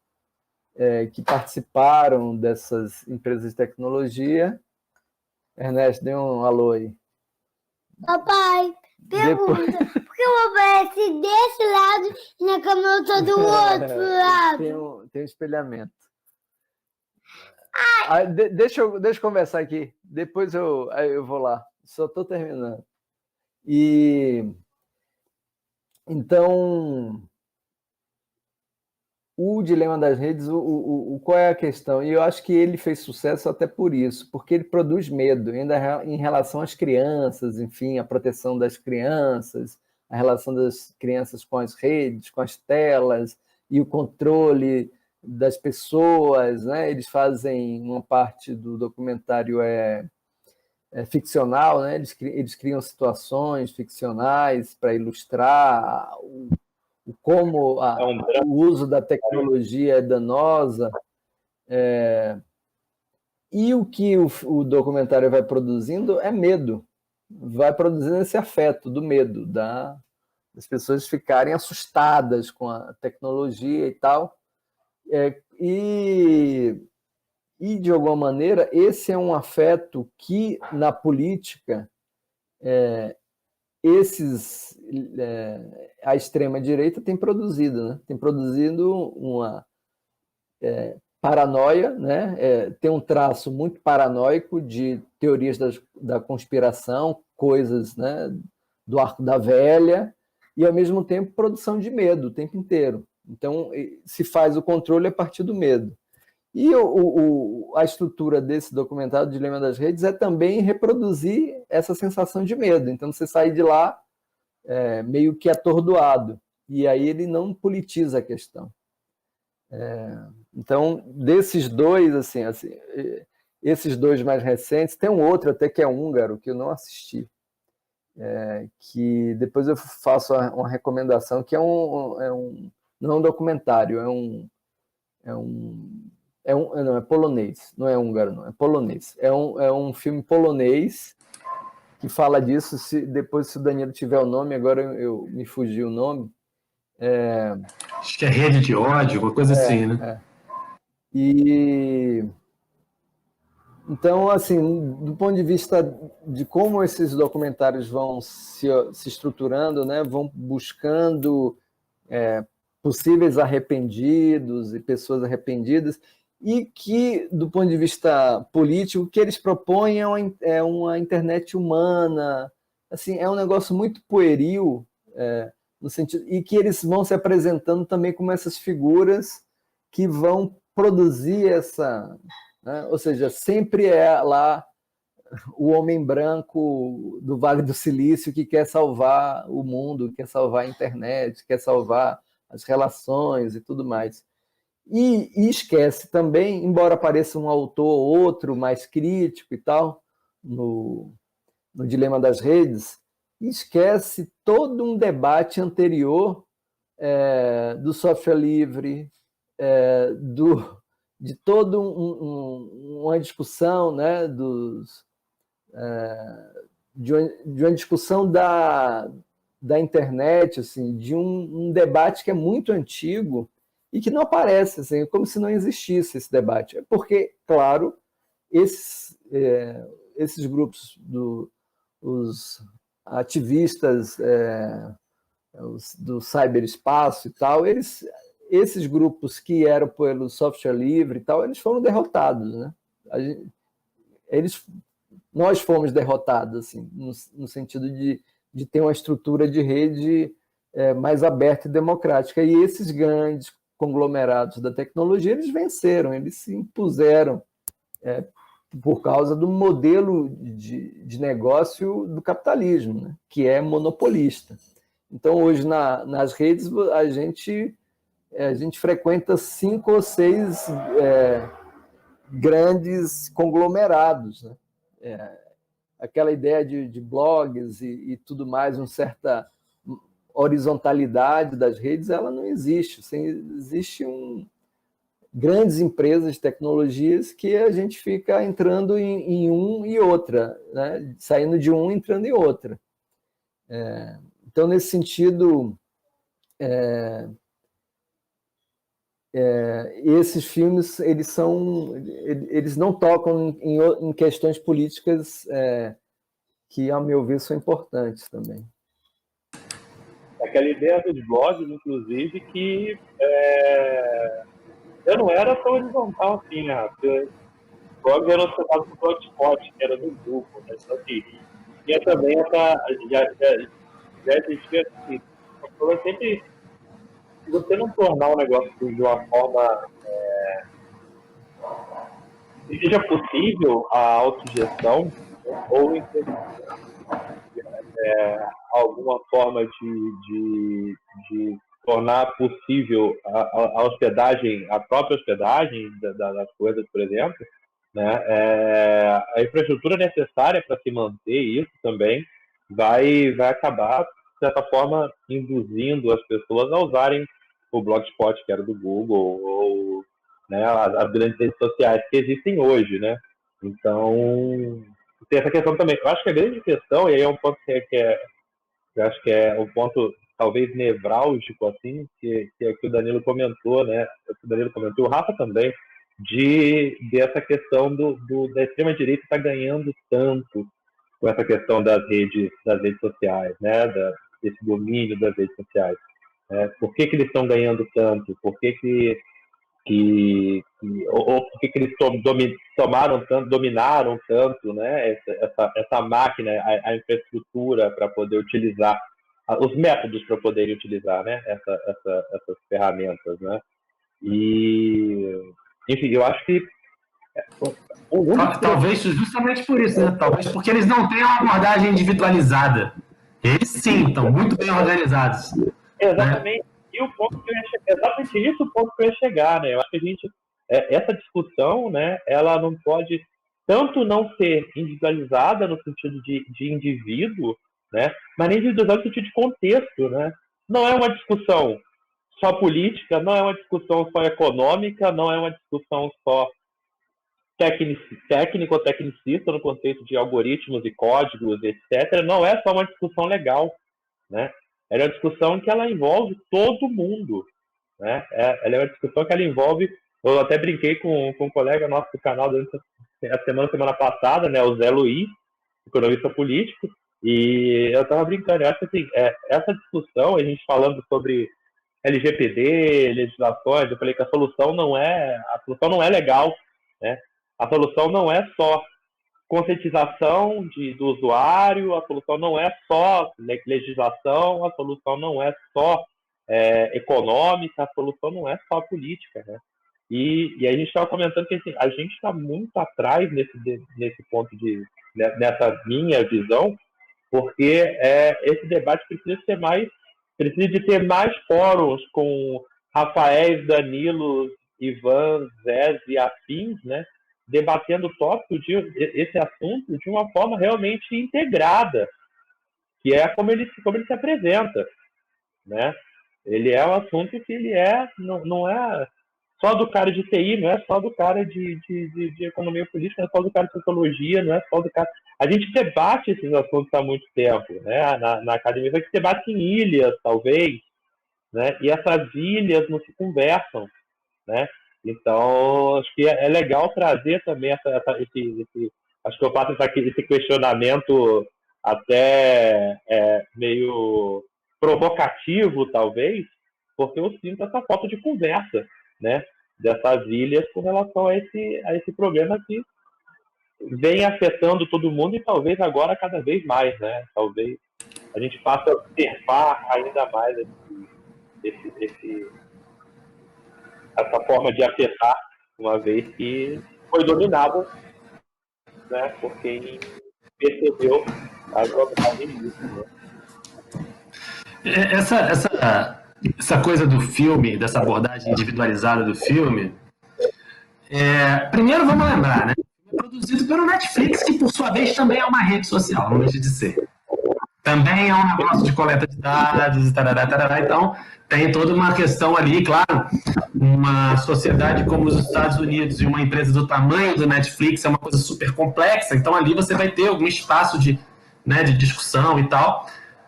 que participaram dessas empresas de tecnologia. Ernesto, dê um alô aí. Papai, pergunta, por que eu apareci desse lado e na câmera eu tô do outro lado? Tem um espelhamento. Deixa eu conversar aqui. Depois eu vou lá. Só estou terminando. E então, o Dilema das Redes, qual é a questão? E eu acho que ele fez sucesso até por isso, porque ele produz medo, ainda em relação às crianças, enfim, a proteção das crianças, a relação das crianças com as redes, com as telas, e o controle das pessoas, né? Eles fazem uma parte do documentário ficcional, né? Eles criam situações ficcionais para ilustrar como o uso da tecnologia é danosa. E o que o documentário vai produzindo é medo. Vai produzindo esse afeto do medo, das pessoas ficarem assustadas com a tecnologia e tal. E, de alguma maneira, esse é um afeto que, na política, a extrema-direita tem produzido, né? Tem produzido uma paranoia, né? Tem um traço muito paranoico de teorias da conspiração, coisas, né, do arco da velha, e, ao mesmo tempo, produção de medo o tempo inteiro. Então, se faz o controle a partir do medo. E a estrutura desse documentário, Dilema das Redes, é também reproduzir essa sensação de medo. Então, você sai de lá meio que atordoado. E aí ele não politiza a questão. Então, desses dois, assim, esses dois mais recentes, tem um outro até que é húngaro, que eu não assisti, que depois eu faço uma recomendação, que não é um documentário, não, é polonês, não é húngaro, não, é polonês. É um filme polonês que fala disso. Depois, se o Danilo tiver o nome, agora me fugiu o nome. Acho que é Rede de Ódio, uma coisa assim, né? E então, assim, do ponto de vista de como esses documentários vão se estruturando, né, vão buscando possíveis arrependidos e pessoas arrependidas, e que, do ponto de vista político, o que eles propõem é uma internet humana, assim, é um negócio muito pueril, no sentido, e que eles vão se apresentando também como essas figuras que vão produzir essa, né? Ou seja, sempre é lá o homem branco do Vale do Silício que quer salvar o mundo, quer salvar a internet, quer salvar as relações e tudo mais. E esquece também, embora apareça um autor ou outro mais crítico e tal, no Dilema das Redes, esquece todo um debate anterior do software livre, de toda uma discussão, né, de uma discussão da internet, assim, de um debate que é muito antigo e que não aparece, assim, como se não existisse esse debate. Porque, claro, esses grupos, os ativistas do cyberespaço e tal, esses grupos que eram pelo software livre e tal, eles foram derrotados, né? Nós fomos derrotados, assim, no sentido de ter uma estrutura de rede mais aberta e democrática. E esses grandes conglomerados da tecnologia, eles venceram, eles se impuseram por causa do modelo de negócio do capitalismo, né? Que é monopolista. Então, hoje, nas redes, a gente frequenta 5 ou 6 grandes conglomerados, né? Aquela ideia de blogs e tudo mais, uma certa horizontalidade das redes, ela não existe. Existe grandes empresas de tecnologias que a gente fica entrando em um e outra, né? Saindo de um e entrando em outra. Então, nesse sentido, esses filmes eles não tocam em questões políticas que, ao meu ver, são importantes também. Aquela ideia dos blogs, inclusive, que eu não era tão horizontal assim, né? Porque blogs eram separados do Blogspot, que era do grupo, né? Então, assim, tinha também já existia assim, sempre, se você não tornar o negócio de uma forma que seja possível a autogestão, ou alguma forma de tornar possível a hospedagem, a própria hospedagem das coisas, por exemplo, né? A infraestrutura necessária para se manter isso também vai acabar, de certa forma, induzindo as pessoas a usarem o Blogspot, que era do Google, ou, né, as grandes redes sociais que existem hoje, né? Então, tem essa questão também. Eu acho que a grande questão, e aí é um ponto eu acho que é um ponto talvez nevrálgico, assim, que o Danilo comentou, né? O Danilo comentou, o Rafa também, dessa questão da extrema-direita estar ganhando tanto com essa questão das redes sociais, né? Desse domínio das redes sociais. Por que eles estão ganhando tanto? Por que eles dominaram tanto, né? Essa máquina, a infraestrutura para poder utilizar, os métodos para poderem utilizar, né? Essas ferramentas, né? E, enfim, eu acho que talvez justamente por isso, né? Talvez porque eles não têm uma abordagem individualizada. Eles sim estão muito bem organizados. Exatamente. Né? E o ponto que eu ia chegar, exatamente isso o ponto que eu ia chegar, né? Eu acho que essa discussão, né? Ela não pode tanto não ser individualizada no sentido de indivíduo, né? Mas nem individualizada no sentido de contexto, né? Não é uma discussão só política, não é uma discussão só econômica, não é uma discussão só técnico ou tecnicista no contexto de algoritmos e códigos, etc. Não é só uma discussão legal, né? Ela é uma discussão que ela envolve todo mundo, né? Ela é uma discussão que ela envolve... Eu até brinquei com um colega nosso do canal durante a semana passada, né? O Zé Luiz, economista político, e eu estava brincando. Eu acho que assim, essa discussão, a gente falando sobre LGPD, legislações, eu falei que a solução não é legal, né? A solução não é só conscientização do usuário, a solução não é só legislação, a solução não é só econômica, a solução não é só política, né? E a gente estava comentando que assim, a gente está muito atrás nesse ponto nessa minha visão, porque esse debate precisa de ter mais fóruns com Rafael, Danilo, Ivan, Zé e afins, né? Debatendo o tópico esse assunto de uma forma realmente integrada, que é como ele se apresenta, né? Ele é um assunto que não é só do cara de TI, não é só do cara de economia política, não é só do cara de sociologia, não é só do cara... A gente debate esses assuntos há muito tempo, né? Na academia, a gente debate em ilhas, talvez, né? E essas ilhas não se conversam, né? Então, acho que é legal trazer também acho que eu faço esse questionamento até meio provocativo, talvez, porque eu sinto essa falta de conversa, né, dessas ilhas com relação a esse problema que vem afetando todo mundo e talvez agora cada vez mais, né? Talvez a gente passe a observar ainda mais essa forma de afetar, uma vez que foi dominada, né, por quem percebeu a vantagem disso, né? Essa coisa do filme, dessa abordagem individualizada do filme, primeiro vamos lembrar, né? É produzido pelo Netflix, que por sua vez também é uma rede social, não deixa de ser. Também é um negócio de coleta de dados, tarará, então tem toda uma questão ali, claro, uma sociedade como os Estados Unidos e uma empresa do tamanho do Netflix é uma coisa super complexa, então ali você vai ter algum espaço de discussão e tal,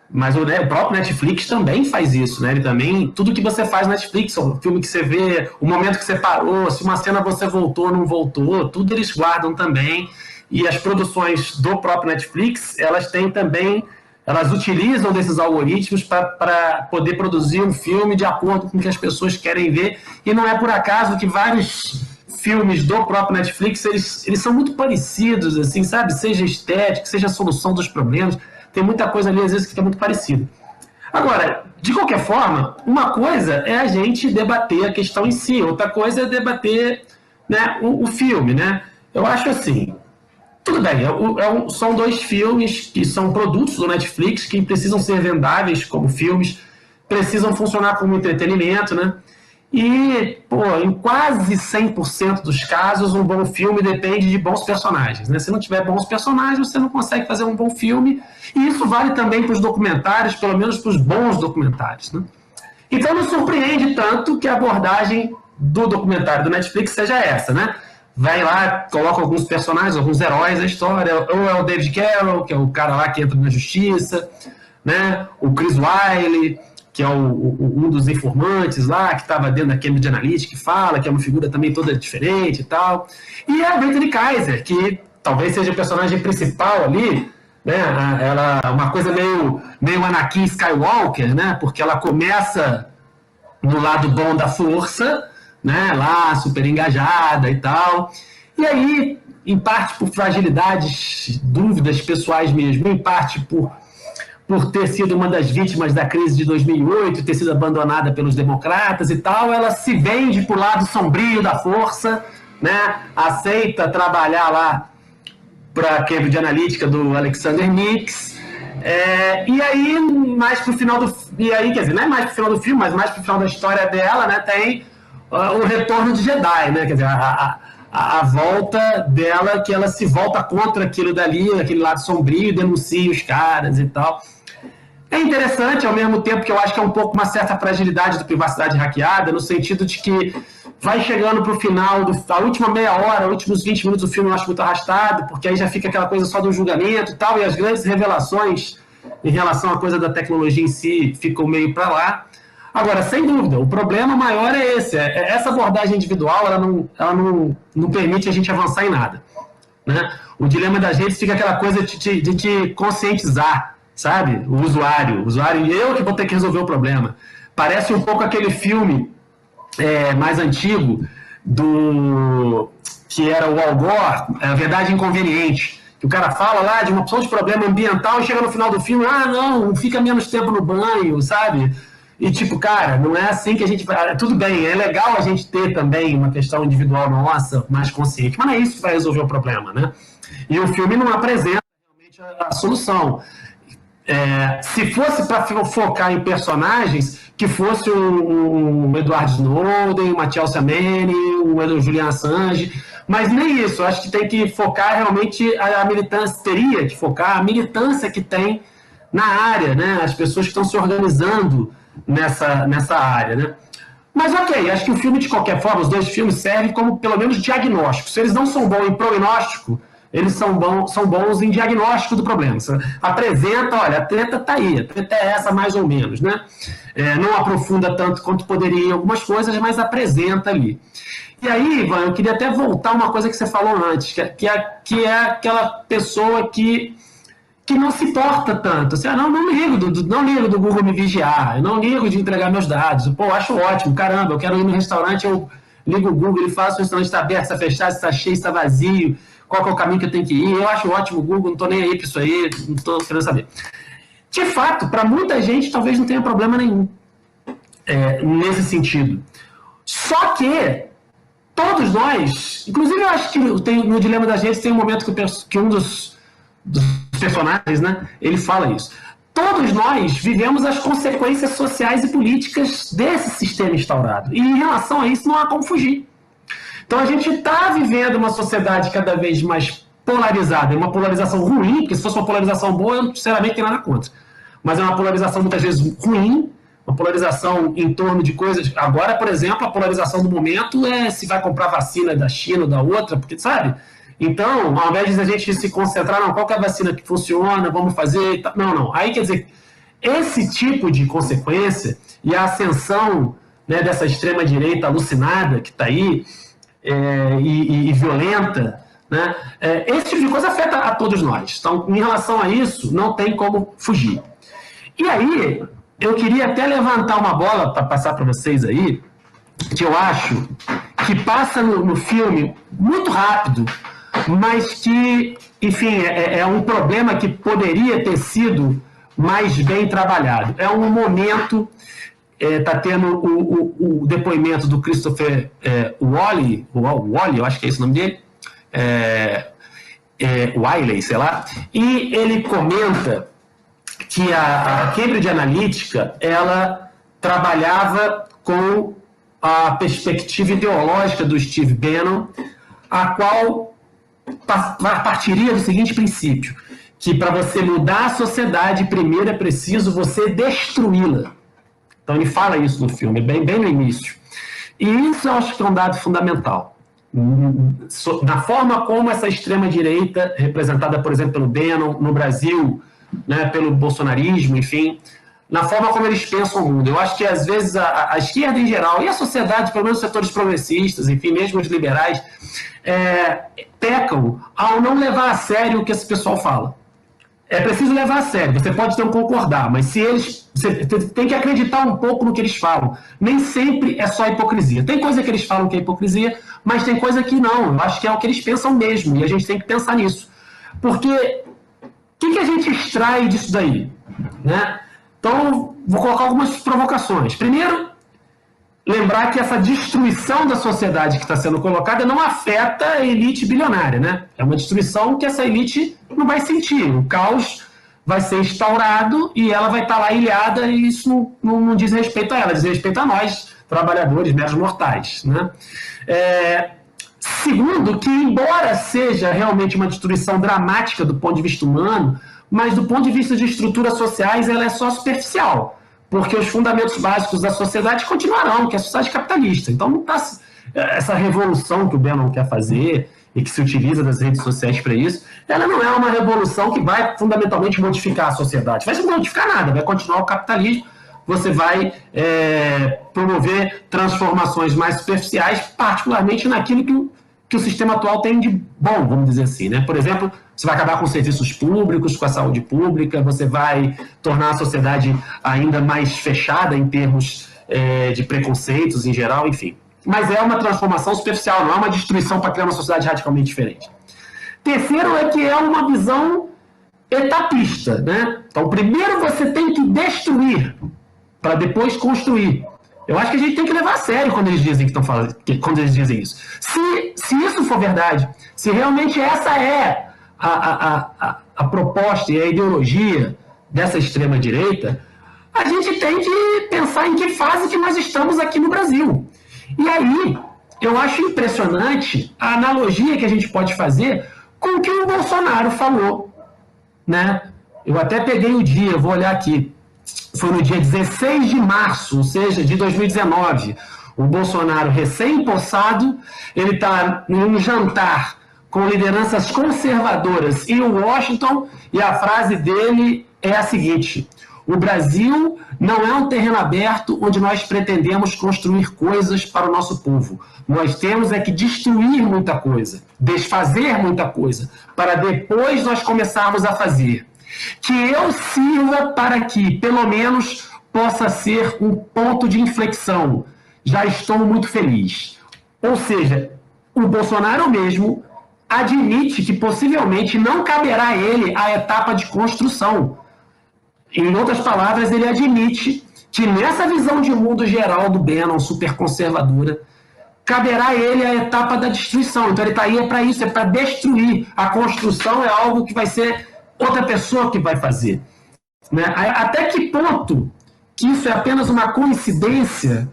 mas o próprio Netflix também faz isso, né? Ele também, tudo que você faz no Netflix, o filme que você vê, o momento que você parou, se uma cena você voltou ou não voltou, tudo eles guardam também, e as produções do próprio Netflix, elas têm também... Elas utilizam desses algoritmos para poder produzir um filme de acordo com o que as pessoas querem ver. E não é por acaso que vários filmes do próprio Netflix, eles são muito parecidos, assim, sabe? Seja estética, seja a solução dos problemas. Tem muita coisa ali, às vezes, que é muito parecido. Agora, de qualquer forma, uma coisa é a gente debater a questão em si. Outra coisa é debater, né, o filme, né? Eu acho assim... Tudo bem, são dois filmes que são produtos do Netflix, que precisam ser vendáveis como filmes, precisam funcionar como entretenimento, né? E, em quase 100% dos casos, um bom filme depende de bons personagens, né? Se não tiver bons personagens, você não consegue fazer um bom filme. E isso vale também para os documentários, pelo menos para os bons documentários, né? Então não surpreende tanto que a abordagem do documentário do Netflix seja essa, né? Vai lá, coloca alguns personagens, alguns heróis da história, ou é o David Carroll, que é o cara lá que entra na justiça, né? O Chris Wylie, que é um dos informantes lá, que estava dentro da Cambridge Analytica, que fala, que é uma figura também toda diferente e tal. E a Brittany Kaiser, que talvez seja o personagem principal ali, né? Ela é uma coisa meio Anakin Skywalker, né? Porque ela começa no lado bom da força, né? Lá, super engajada e tal. E aí, em parte por fragilidades, dúvidas pessoais mesmo, em parte por ter sido uma das vítimas da crise de 2008, ter sido abandonada pelos democratas e tal, ela se vende para o lado sombrio da força, né? Aceita trabalhar lá para a Cambridge Analytica do Alexander Nix, e aí, mais pro final do... E aí, quer dizer, não é mais pro final do filme, mas mais pro final da história dela, né, tem o retorno de Jedi, né, quer dizer, a volta dela, que ela se volta contra aquilo dali, aquele lado sombrio, denuncia os caras e tal. É interessante, ao mesmo tempo que eu acho que é um pouco uma certa fragilidade do privacidade hackeada, no sentido de que vai chegando pro final, a última meia hora, últimos 20 minutos do filme eu acho muito arrastado, porque aí já fica aquela coisa só do julgamento e tal, e as grandes revelações em relação à coisa da tecnologia em si ficam meio para lá. Agora, sem dúvida, o problema maior é esse, essa abordagem individual, ela não permite a gente avançar em nada, né? O dilema da gente fica aquela coisa de te conscientizar, sabe? O usuário, eu que vou ter que resolver o problema. Parece um pouco aquele filme mais antigo que era o Al Gore, A Verdade Inconveniente, que o cara fala lá de uma opção de problema ambiental e chega no final do filme, não, fica menos tempo no banho, sabe? E tipo, cara, não é assim que a gente vai... Tudo bem, é legal a gente ter também uma questão individual nossa, mais consciente, mas não é isso que vai resolver o problema, né? E o filme não apresenta realmente a solução. Se fosse para focar em personagens, que fosse um Edward Snowden, uma Chelsea Manning, um Julian Assange, mas nem isso. Eu acho que tem que focar realmente a militância, teria que focar a militância que tem na área, né? As pessoas que estão se organizando nessa área, né? Mas ok, acho que o filme, de qualquer forma, os dois filmes servem como pelo menos diagnóstico. Se eles não são bons em prognóstico, eles são bons em diagnóstico do problema. Você apresenta, olha, a treta está aí, a treta é essa mais ou menos, né? Não aprofunda tanto quanto poderia em algumas coisas, mas apresenta ali. E aí, Ivan, eu queria até voltar uma coisa que você falou antes, que é aquela pessoa que não se importa tanto. Assim, não ligo do Google me vigiar, eu não ligo de entregar meus dados. Pô, acho ótimo, caramba, eu quero ir no restaurante, eu ligo o Google, ele fala se o restaurante está aberto, está fechado, se está cheio, se está vazio, qual que é o caminho que eu tenho que ir. Eu acho ótimo o Google, não estou nem aí para isso aí, não estou querendo saber. De fato, para muita gente, talvez não tenha problema nenhum nesse sentido. Só que todos nós, inclusive eu acho que no Dilema da Gente tem um momento que um dos personagens, né, ele fala isso. Todos nós vivemos as consequências sociais e políticas desse sistema instaurado. E em relação a isso não há como fugir. Então a gente está vivendo uma sociedade cada vez mais polarizada, uma polarização ruim, porque se fosse uma polarização boa, eu sinceramente não tenho nada contra. Mas é uma polarização muitas vezes ruim, uma polarização em torno de coisas... Agora, por exemplo, a polarização do momento é se vai comprar vacina da China ou da outra, porque, sabe? Então, ao invés de a gente se concentrar, qual que é a vacina que funciona, vamos fazer... Não. Aí, quer dizer, esse tipo de consequência e a ascensão, né, dessa extrema-direita alucinada que está aí, e violenta, né, esse tipo de coisa afeta a todos nós. Então, em relação a isso, não tem como fugir. E aí, eu queria até levantar uma bola para passar para vocês aí, que eu acho que passa no filme muito rápido, mas que, enfim, é um problema que poderia ter sido mais bem trabalhado. É um momento, está tendo o depoimento do Christopher Wylie, eu acho que é esse o nome dele, Wiley, sei lá, e ele comenta que a Cambridge Analytica, ela trabalhava com a perspectiva ideológica do Steve Bannon, a qual partiria do seguinte princípio, que para você mudar a sociedade, primeiro é preciso você destruí-la. Então ele fala isso no filme, bem no início. E isso eu acho que é um dado fundamental. Na forma como essa extrema-direita, representada, por exemplo, pelo Bannon, no Brasil, né, pelo bolsonarismo, enfim, na forma como eles pensam o mundo. Eu acho que, às vezes, a esquerda em geral, e a sociedade, pelo menos os setores progressistas, enfim, mesmo os liberais, pecam ao não levar a sério o que esse pessoal fala. É preciso levar a sério, você pode não concordar, mas você tem que acreditar um pouco no que eles falam. Nem sempre é só hipocrisia. Tem coisa que eles falam que é hipocrisia, mas tem coisa que não. Eu acho que é o que eles pensam mesmo, e a gente tem que pensar nisso. Porque o que a gente extrai disso daí? Né? Então, vou colocar algumas provocações. Primeiro, lembrar que essa destruição da sociedade que está sendo colocada não afeta a elite bilionária, né? É uma destruição que essa elite não vai sentir. O caos vai ser instaurado e ela vai estar lá ilhada, e isso não diz respeito a ela, diz respeito a nós, trabalhadores, meros mortais, né? Segundo, que embora seja realmente uma destruição dramática do ponto de vista humano, mas do ponto de vista de estruturas sociais ela é só superficial, porque os fundamentos básicos da sociedade continuarão, que é a sociedade capitalista. Então não está essa revolução que o Bannon quer fazer e que se utiliza das redes sociais para isso, ela não é uma revolução que vai fundamentalmente modificar a sociedade. Vai se modificar nada, vai continuar o capitalismo, você vai promover transformações mais superficiais, particularmente naquilo que o sistema atual tem de bom, vamos dizer assim, né? Por exemplo, você vai acabar com os serviços públicos, com a saúde pública, você vai tornar a sociedade ainda mais fechada em termos de preconceitos em geral, enfim. Mas é uma transformação superficial, não é uma destruição para criar uma sociedade radicalmente diferente. Terceiro é que é uma visão etapista, né? Então, primeiro você tem que destruir para depois construir. Eu acho que a gente tem que levar a sério quando eles dizem quando eles dizem isso. Se isso for verdade, se realmente essa é a proposta e a ideologia dessa extrema-direita, a gente tem que pensar em que fase que nós estamos aqui no Brasil. E aí, eu acho impressionante a analogia que a gente pode fazer com o que o Bolsonaro falou, né? Eu até peguei o dia, vou olhar aqui. Foi no dia 16 de março, ou seja, de 2019. O Bolsonaro, recém-possado, ele está num jantar com lideranças conservadoras em Washington, e a frase dele é a seguinte: o Brasil não é um terreno aberto onde nós pretendemos construir coisas para o nosso povo. Nós temos que destruir muita coisa, desfazer muita coisa, para depois nós começarmos a fazer. Que eu sirva para que, pelo menos, possa ser um ponto de inflexão. Já estou muito feliz. Ou seja, o Bolsonaro mesmo admite que possivelmente não caberá a ele a etapa de construção. Em outras palavras, ele admite que nessa visão de mundo geral do Bannon, super conservadora, caberá a ele a etapa da destruição. Então ele está aí para isso, é para destruir. A construção é algo que vai ser outra pessoa que vai fazer. Né? Até que ponto que isso é apenas uma coincidência,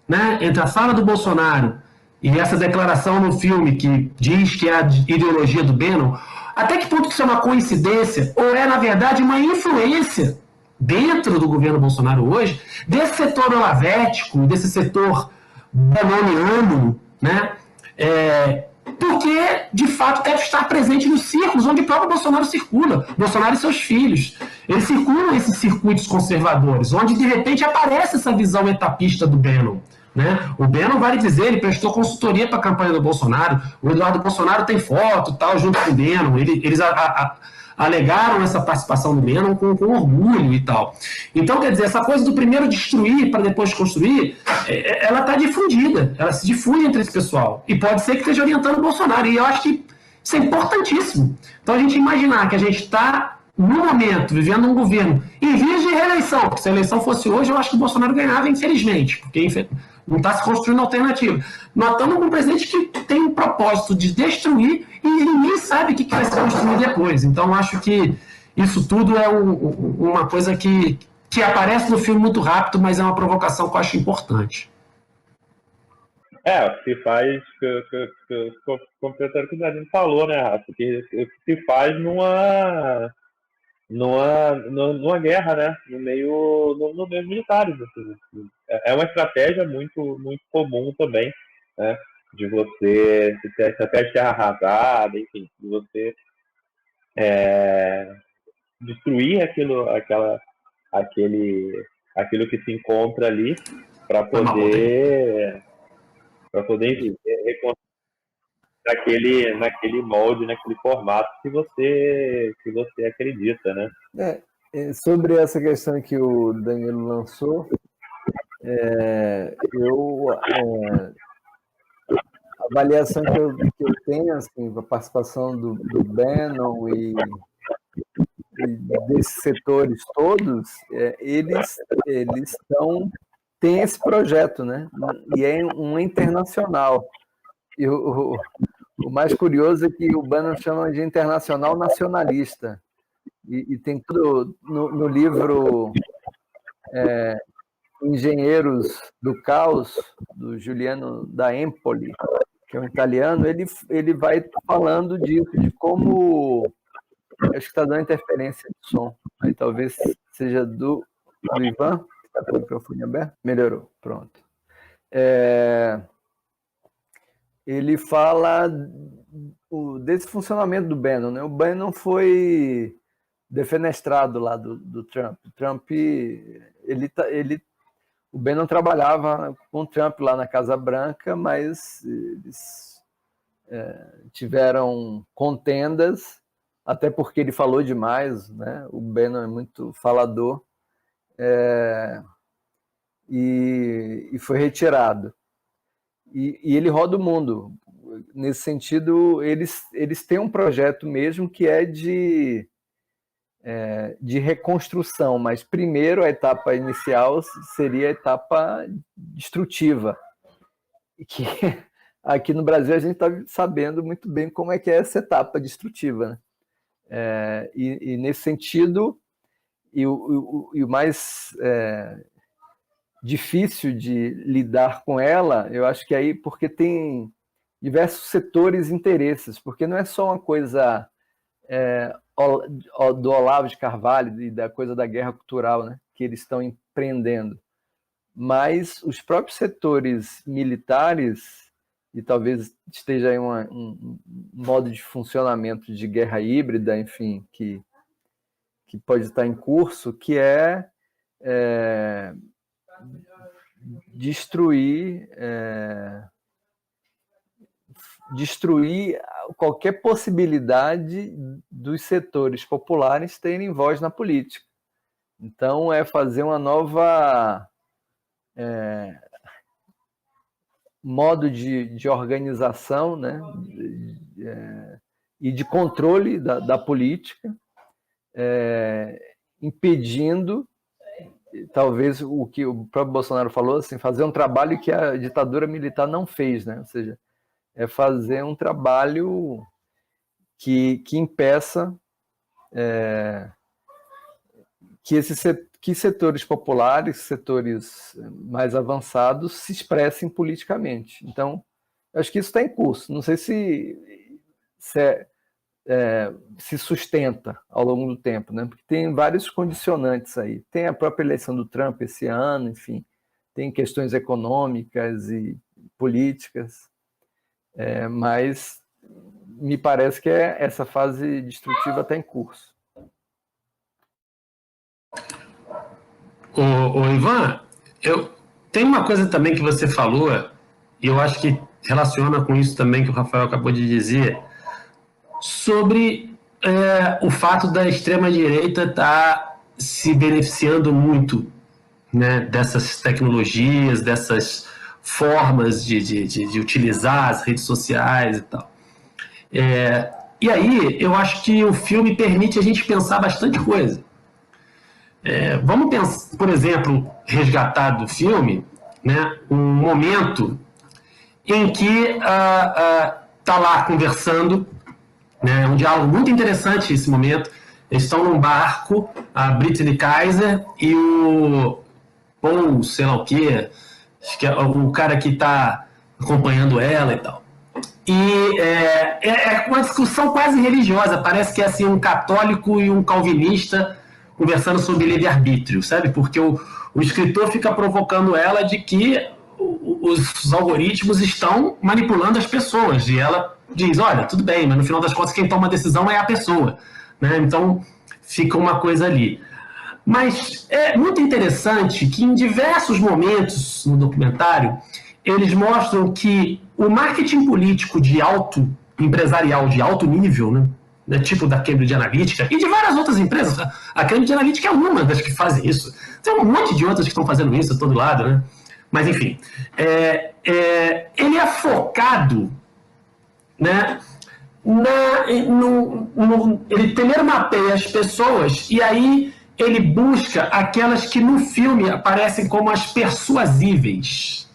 né, entre a fala do Bolsonaro e essa declaração no filme que diz que é a ideologia do Bannon, até que ponto isso é uma coincidência ou é, na verdade, uma influência dentro do governo Bolsonaro hoje desse setor olavético, desse setor bannoniano, né? Porque, de fato, deve estar presente nos círculos onde o próprio Bolsonaro circula. Bolsonaro e seus filhos. Eles circulam esses circuitos conservadores, onde, de repente, aparece essa visão etapista do Bannon. Né? O Bannon, vale dizer, ele prestou consultoria para a campanha do Bolsonaro. O Eduardo Bolsonaro tem foto, tal, junto com o Bannon. Eles alegaram essa participação do Bannon com orgulho e tal. Então, quer dizer, essa coisa do primeiro destruir para depois construir, ela está difundida, ela se difunde entre esse pessoal. E pode ser que esteja orientando o Bolsonaro. E eu acho que isso é importantíssimo. Então, a gente imaginar que a gente está, no momento, vivendo um governo em vias de reeleição, porque se a eleição fosse hoje, eu acho que o Bolsonaro ganhava, infelizmente, porque não está se construindo alternativa. Nós estamos com um presidente que tem um propósito de destruir e ninguém sabe o que vai se construir depois. Então, acho que isso tudo é uma coisa que aparece no filme muito rápido, mas é uma provocação que eu acho importante. O que se faz, completando o que o Danilo falou, né, Rafa? Que se faz numa guerra, né? No meio militares. Assim. É uma estratégia muito, muito comum também, né? De você, se ter estratégia de terra arrasada, enfim, de você destruir aquilo que se encontra ali para poder, enfim, reconstruir naquele molde, naquele formato que você acredita, né? Sobre essa questão que o Danilo lançou, a avaliação que eu tenho, assim, a participação do Bannon e desses setores todos, eles têm esse projeto, né? E é um internacional. E o mais curioso é que o Bannon chama de internacional nacionalista. E tem tudo no livro Engenheiros do Caos, do Giuliano da Empoli, que é um italiano, ele vai falando disso, de como... Acho que está dando interferência de som. Aí talvez seja do Ivan, que está com o microfone aberto. Melhorou, pronto. Ele fala desse funcionamento do Bannon, né? O Bannon foi defenestrado lá do Trump. O Bannon trabalhava com o Trump lá na Casa Branca, mas eles tiveram contendas, até porque ele falou demais, né? O Bannon é muito falador, e foi retirado. E ele roda o mundo. Nesse sentido, eles têm um projeto mesmo que é de reconstrução, mas primeiro a etapa inicial seria a etapa destrutiva, que aqui no Brasil a gente está sabendo muito bem como é que é essa etapa destrutiva, né? E nesse sentido, o mais difícil de lidar com ela, eu acho que aí porque tem diversos setores e interesses, porque não é só uma coisa do Olavo de Carvalho e da coisa da guerra cultural, né, que eles estão empreendendo, mas os próprios setores militares, e talvez esteja aí um modo de funcionamento de guerra híbrida, enfim, que pode estar em curso, que é destruir qualquer possibilidade dos setores populares terem voz na política. Então, é fazer uma nova modo de organização, né? E de controle da política, impedindo, talvez, o que o próprio Bolsonaro falou, assim, fazer um trabalho que a ditadura militar não fez, né? Ou seja, é fazer um trabalho que impeça que setores populares, setores mais avançados se expressem politicamente. Então, acho que isso está em curso. Não sei se sustenta ao longo do tempo, né? Porque tem vários condicionantes aí. Tem a própria eleição do Trump esse ano, enfim, tem questões econômicas e políticas, mas me parece que essa fase destrutiva está em curso. Ô Ivan, tem uma coisa também que você falou, e eu acho que relaciona com isso também que o Rafael acabou de dizer, sobre o fato da extrema-direita estar se beneficiando muito, né, dessas tecnologias, dessas formas de utilizar as redes sociais e tal. E aí, eu acho que o filme permite a gente pensar bastante coisa. Vamos pensar, por exemplo, resgatar do filme, né, um momento em que está lá conversando, né, um diálogo muito interessante esse momento. Eles estão num barco, a Brittany Kaiser e o Paul, sei lá o quê, acho que é o cara que está acompanhando ela e tal. E é uma discussão quase religiosa, parece que é assim, um católico e um calvinista conversando sobre livre-arbítrio, sabe? Porque o escritor fica provocando ela de que os algoritmos estão manipulando as pessoas, e ela diz, olha, tudo bem, mas no final das contas quem toma a decisão é a pessoa, né? Então fica uma coisa ali. Mas é muito interessante que em diversos momentos no documentário eles mostram que o marketing político empresarial de alto nível, né, tipo da Cambridge Analytica e de várias outras empresas, a Cambridge Analytica é uma das que fazem isso, tem um monte de outras que estão fazendo isso a todo lado, né? Mas enfim, ele é focado, né, ele primeiro mapeia as pessoas e aí ele busca aquelas que no filme aparecem como as persuasíveis.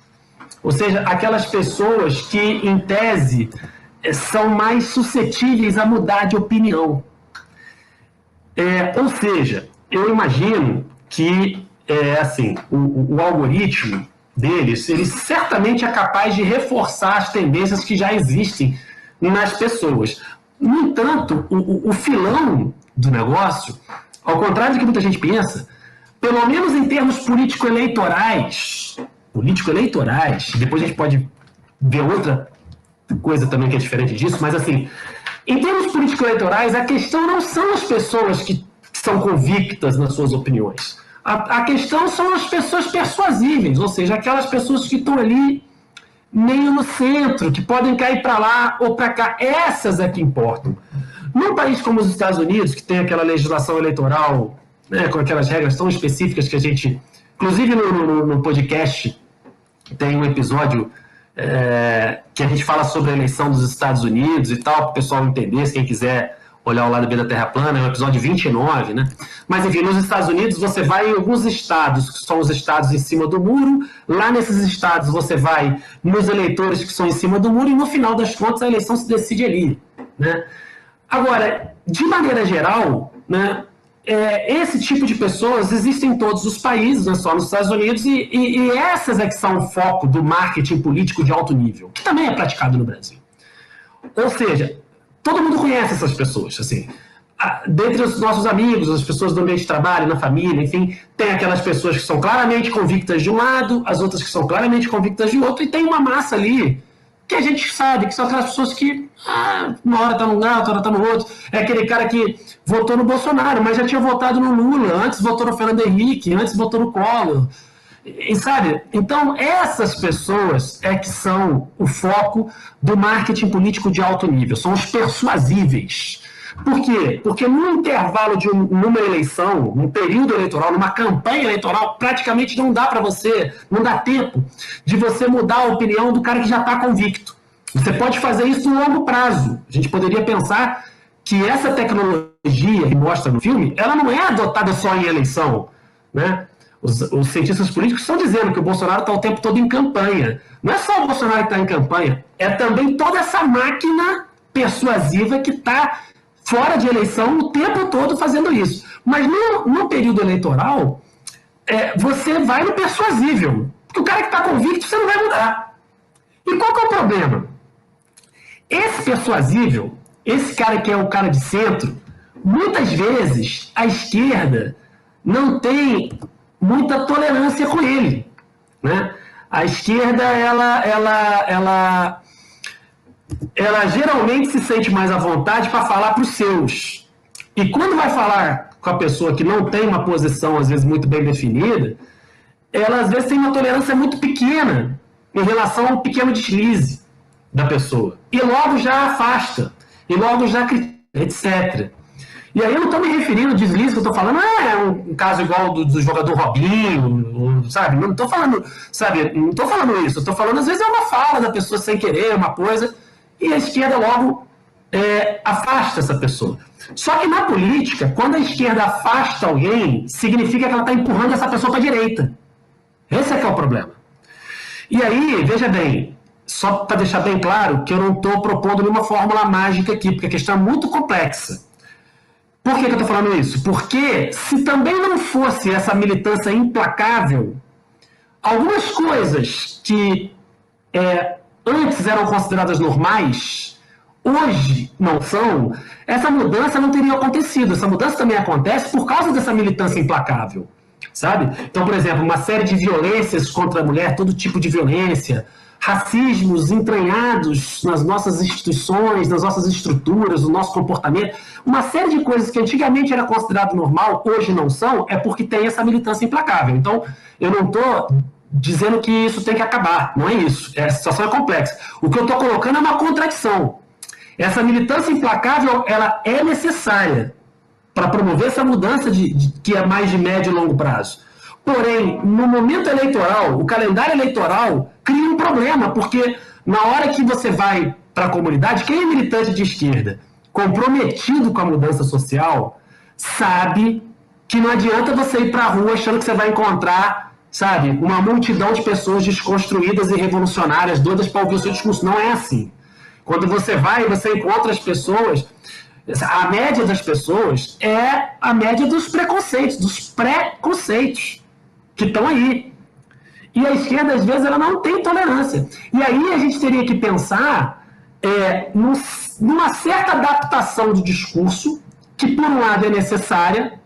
Ou seja, aquelas pessoas que, em tese, são mais suscetíveis a mudar de opinião. Ou seja, eu imagino que assim, o algoritmo deles, ele certamente é capaz de reforçar as tendências que já existem nas pessoas. No entanto, o filão do negócio, ao contrário do que muita gente pensa, pelo menos em termos político-eleitorais, depois a gente pode ver outra coisa também que é diferente disso, mas assim, em termos político-eleitorais, a questão não são as pessoas que são convictas nas suas opiniões. A questão são as pessoas persuasíveis, ou seja, aquelas pessoas que estão ali meio no centro, que podem cair para lá ou para cá. Essas é que importam. Num país como os Estados Unidos, que tem aquela legislação eleitoral, né, com aquelas regras tão específicas que a gente... Inclusive no podcast tem um episódio que a gente fala sobre a eleição dos Estados Unidos e tal, para o pessoal entender, se quem quiser olhar o lado B da Terra Plana, é o episódio 29, né? Mas, enfim, nos Estados Unidos você vai em alguns estados, que são os estados em cima do muro, lá nesses estados você vai nos eleitores que são em cima do muro, e no final das contas a eleição se decide ali, né? Agora, de maneira geral, né, esse tipo de pessoas existem em todos os países, não é só nos Estados Unidos, e essas é que são o foco do marketing político de alto nível, que também é praticado no Brasil. Ou seja, todo mundo conhece essas pessoas, assim. Dentre os nossos amigos, as pessoas do ambiente de trabalho, na família, enfim, tem aquelas pessoas que são claramente convictas de um lado, as outras que são claramente convictas de outro, e tem uma massa ali que a gente sabe que são aquelas pessoas que uma hora tá num lado, outra hora tá no outro. É aquele cara que votou no Bolsonaro, mas já tinha votado no Lula, antes votou no Fernando Henrique, antes votou no Collor. E sabe? Então, essas pessoas é que são o foco do marketing político de alto nível, são os persuasíveis. Por quê? Porque num intervalo numa eleição, num período eleitoral, numa campanha eleitoral, praticamente não dá para você, não dá tempo de você mudar a opinião do cara que já está convicto. Você pode fazer isso no longo prazo. A gente poderia pensar que essa tecnologia que mostra no filme, ela não é adotada só em eleição, né? Os cientistas políticos estão dizendo que o Bolsonaro está o tempo todo em campanha. Não é só o Bolsonaro que está em campanha, é também toda essa máquina persuasiva que está fora de eleição o tempo todo fazendo isso. Mas no período eleitoral, você vai no persuasível. Porque o cara que está convicto, você não vai mudar. E qual que é o problema? Esse persuasível, esse cara que é o cara de centro, muitas vezes a esquerda não tem muita tolerância com ele, né? A esquerda, ela geralmente se sente mais à vontade para falar para os seus. E quando vai falar com a pessoa que não tem uma posição, às vezes, muito bem definida, ela, às vezes, tem uma tolerância muito pequena em relação ao pequeno deslize da pessoa. E logo já afasta, e logo já critica, etc. E aí eu não estou me referindo ao deslize que eu estou falando, é um caso igual do jogador Robinho, sabe? Não estou falando, sabe? Não estou falando isso. Eu estou falando, às vezes, é uma fala da pessoa sem querer, uma coisa, e a esquerda logo afasta essa pessoa. Só que na política, quando a esquerda afasta alguém, significa que ela está empurrando essa pessoa para a direita. Esse é que é o problema. E aí, veja bem, só para deixar bem claro que eu não estou propondo nenhuma fórmula mágica aqui, porque a questão é muito complexa. Por que eu estou falando isso? Porque se também não fosse essa militância implacável, algumas coisas que antes eram consideradas normais, hoje não são, essa mudança não teria acontecido. Essa mudança também acontece por causa dessa militância implacável, sabe? Então, por exemplo, uma série de violências contra a mulher, todo tipo de violência, racismos entranhados nas nossas instituições, nas nossas estruturas, no nosso comportamento, uma série de coisas que antigamente era considerado normal, hoje não são, é porque tem essa militância implacável. Então, eu não estou dizendo que isso tem que acabar, não é isso. A situação é complexa. O que eu estou colocando é uma contradição. Essa militância implacável, ela é necessária para promover essa mudança que é mais de médio e longo prazo. Porém, no momento eleitoral, o calendário eleitoral cria um problema, porque na hora que você vai para a comunidade, quem é militante de esquerda, comprometido com a mudança social, sabe que não adianta você ir para a rua achando que você vai encontrar, sabe, uma multidão de pessoas desconstruídas e revolucionárias, doidas para ouvir o seu discurso. Não é assim. Quando você vai, você encontra as pessoas, a média das pessoas é a média dos preconceitos, dos pré-conceitos que estão aí. E a esquerda, às vezes, ela não tem tolerância. E aí a gente teria que pensar numa certa adaptação do discurso, que, por um lado, é necessária,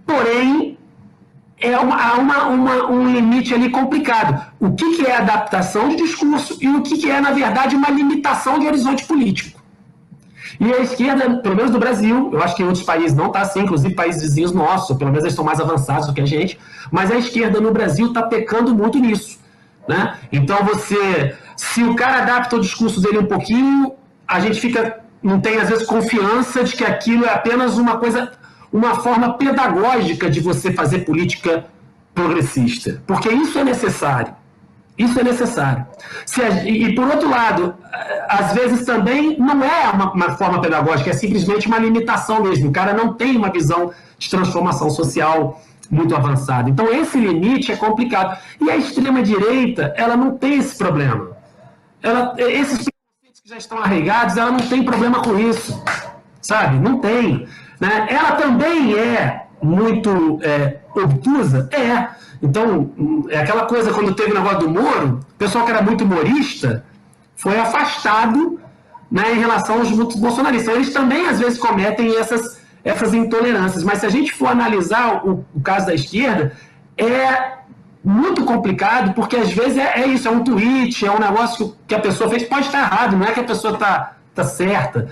porém, há um limite ali complicado. O que é adaptação de discurso e o que é, na verdade, uma limitação de horizonte político. E a esquerda, pelo menos no Brasil, eu acho que em outros países não está assim, inclusive países vizinhos nossos, ou pelo menos eles estão mais avançados do que a gente, mas a esquerda no Brasil está pecando muito nisso, né? Então se o cara adapta o discurso dele um pouquinho, a gente não tem às vezes confiança de que aquilo é apenas uma forma pedagógica de você fazer política progressista, porque isso é necessário. Isso é necessário. E, por outro lado, às vezes também não é uma forma pedagógica, é simplesmente uma limitação mesmo. O cara não tem uma visão de transformação social muito avançada. Então, esse limite é complicado. E a extrema-direita, ela não tem esse problema. Esses preconceitos que já estão arraigados, ela não tem problema com isso. Sabe? Não tem. Né? Ela também é muito obtusa? É. Então, é aquela coisa, quando teve o negócio do Moro, o pessoal que era muito humorista foi afastado, né, em relação aos bolsonaristas. Eles também, às vezes, cometem essas intolerâncias. Mas se a gente for analisar o caso da esquerda, é muito complicado, porque às vezes é isso, é um tweet, é um negócio que a pessoa fez, pode estar errado, não é que a pessoa está certa,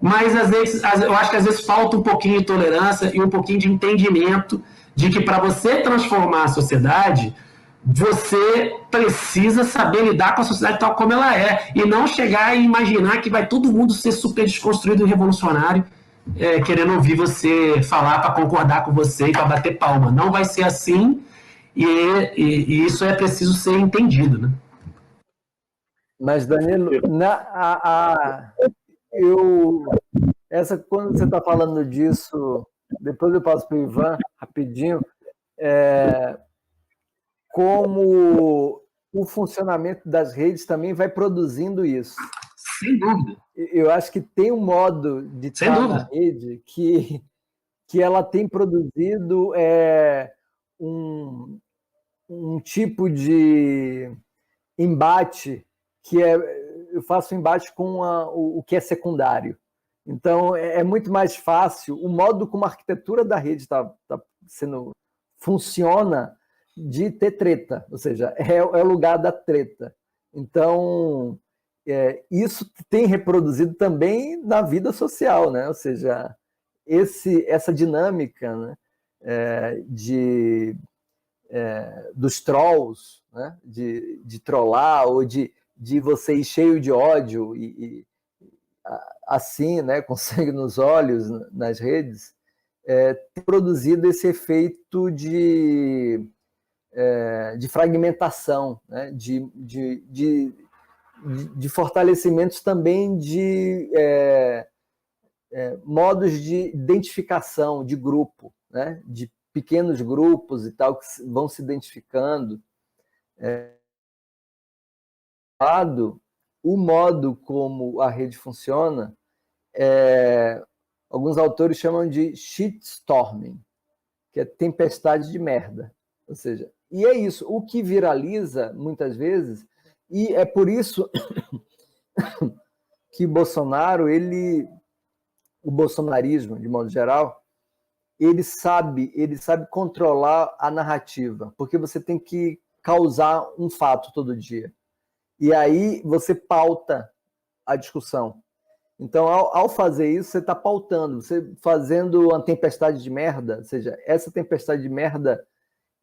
mas às vezes, eu acho que às vezes falta um pouquinho de tolerância e um pouquinho de entendimento de que para você transformar a sociedade, você precisa saber lidar com a sociedade tal como ela é, e não chegar e imaginar que vai todo mundo ser super desconstruído e revolucionário, querendo ouvir você falar para concordar com você e para bater palma. Não vai ser assim, e isso é preciso ser entendido, né? Mas, Danilo, quando você está falando disso, depois eu passo para o Ivan, rapidinho, como o funcionamento das redes também vai produzindo isso. Sem dúvida. Eu acho que tem um modo de estar na rede que ela tem produzido um tipo de embate que eu faço embate com o que é secundário. Então, é muito mais fácil, o modo como a arquitetura da rede funciona de ter treta, ou seja, é o lugar da treta. Então, isso tem reproduzido também na vida social, né? Ou seja, essa dinâmica, né, dos trolls, né, de trollar ou de você ir cheio de ódio e assim, né, com sangue nos olhos nas redes, tem produzido esse efeito de fragmentação, né, de fortalecimentos também de modos de identificação de grupo, né, de pequenos grupos e tal que vão se identificando. O modo como a rede funciona, alguns autores chamam de shitstorming, que é tempestade de merda. Ou seja, e é isso, o que viraliza, muitas vezes, E é por isso que Bolsonaro, o bolsonarismo, de modo geral, ele sabe controlar a narrativa, porque você tem que causar um fato todo dia. E aí você pauta a discussão. Então, ao fazer isso, você está pautando, você fazendo uma tempestade de merda, ou seja, essa tempestade de merda,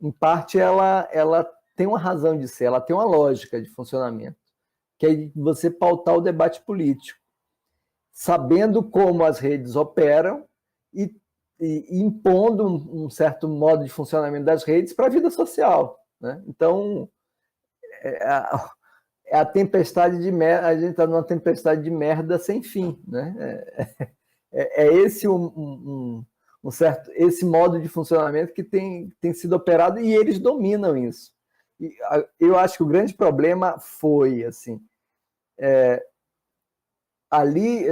em parte, ela tem uma razão de ser, ela tem uma lógica de funcionamento, que é você pautar o debate político, sabendo como as redes operam e impondo um certo modo de funcionamento das redes para a vida social, né? Então, a tempestade de merda, a gente está numa tempestade de merda sem fim, né? Esse esse modo de funcionamento que tem sido operado e eles dominam isso. E eu acho que o grande problema foi assim, ali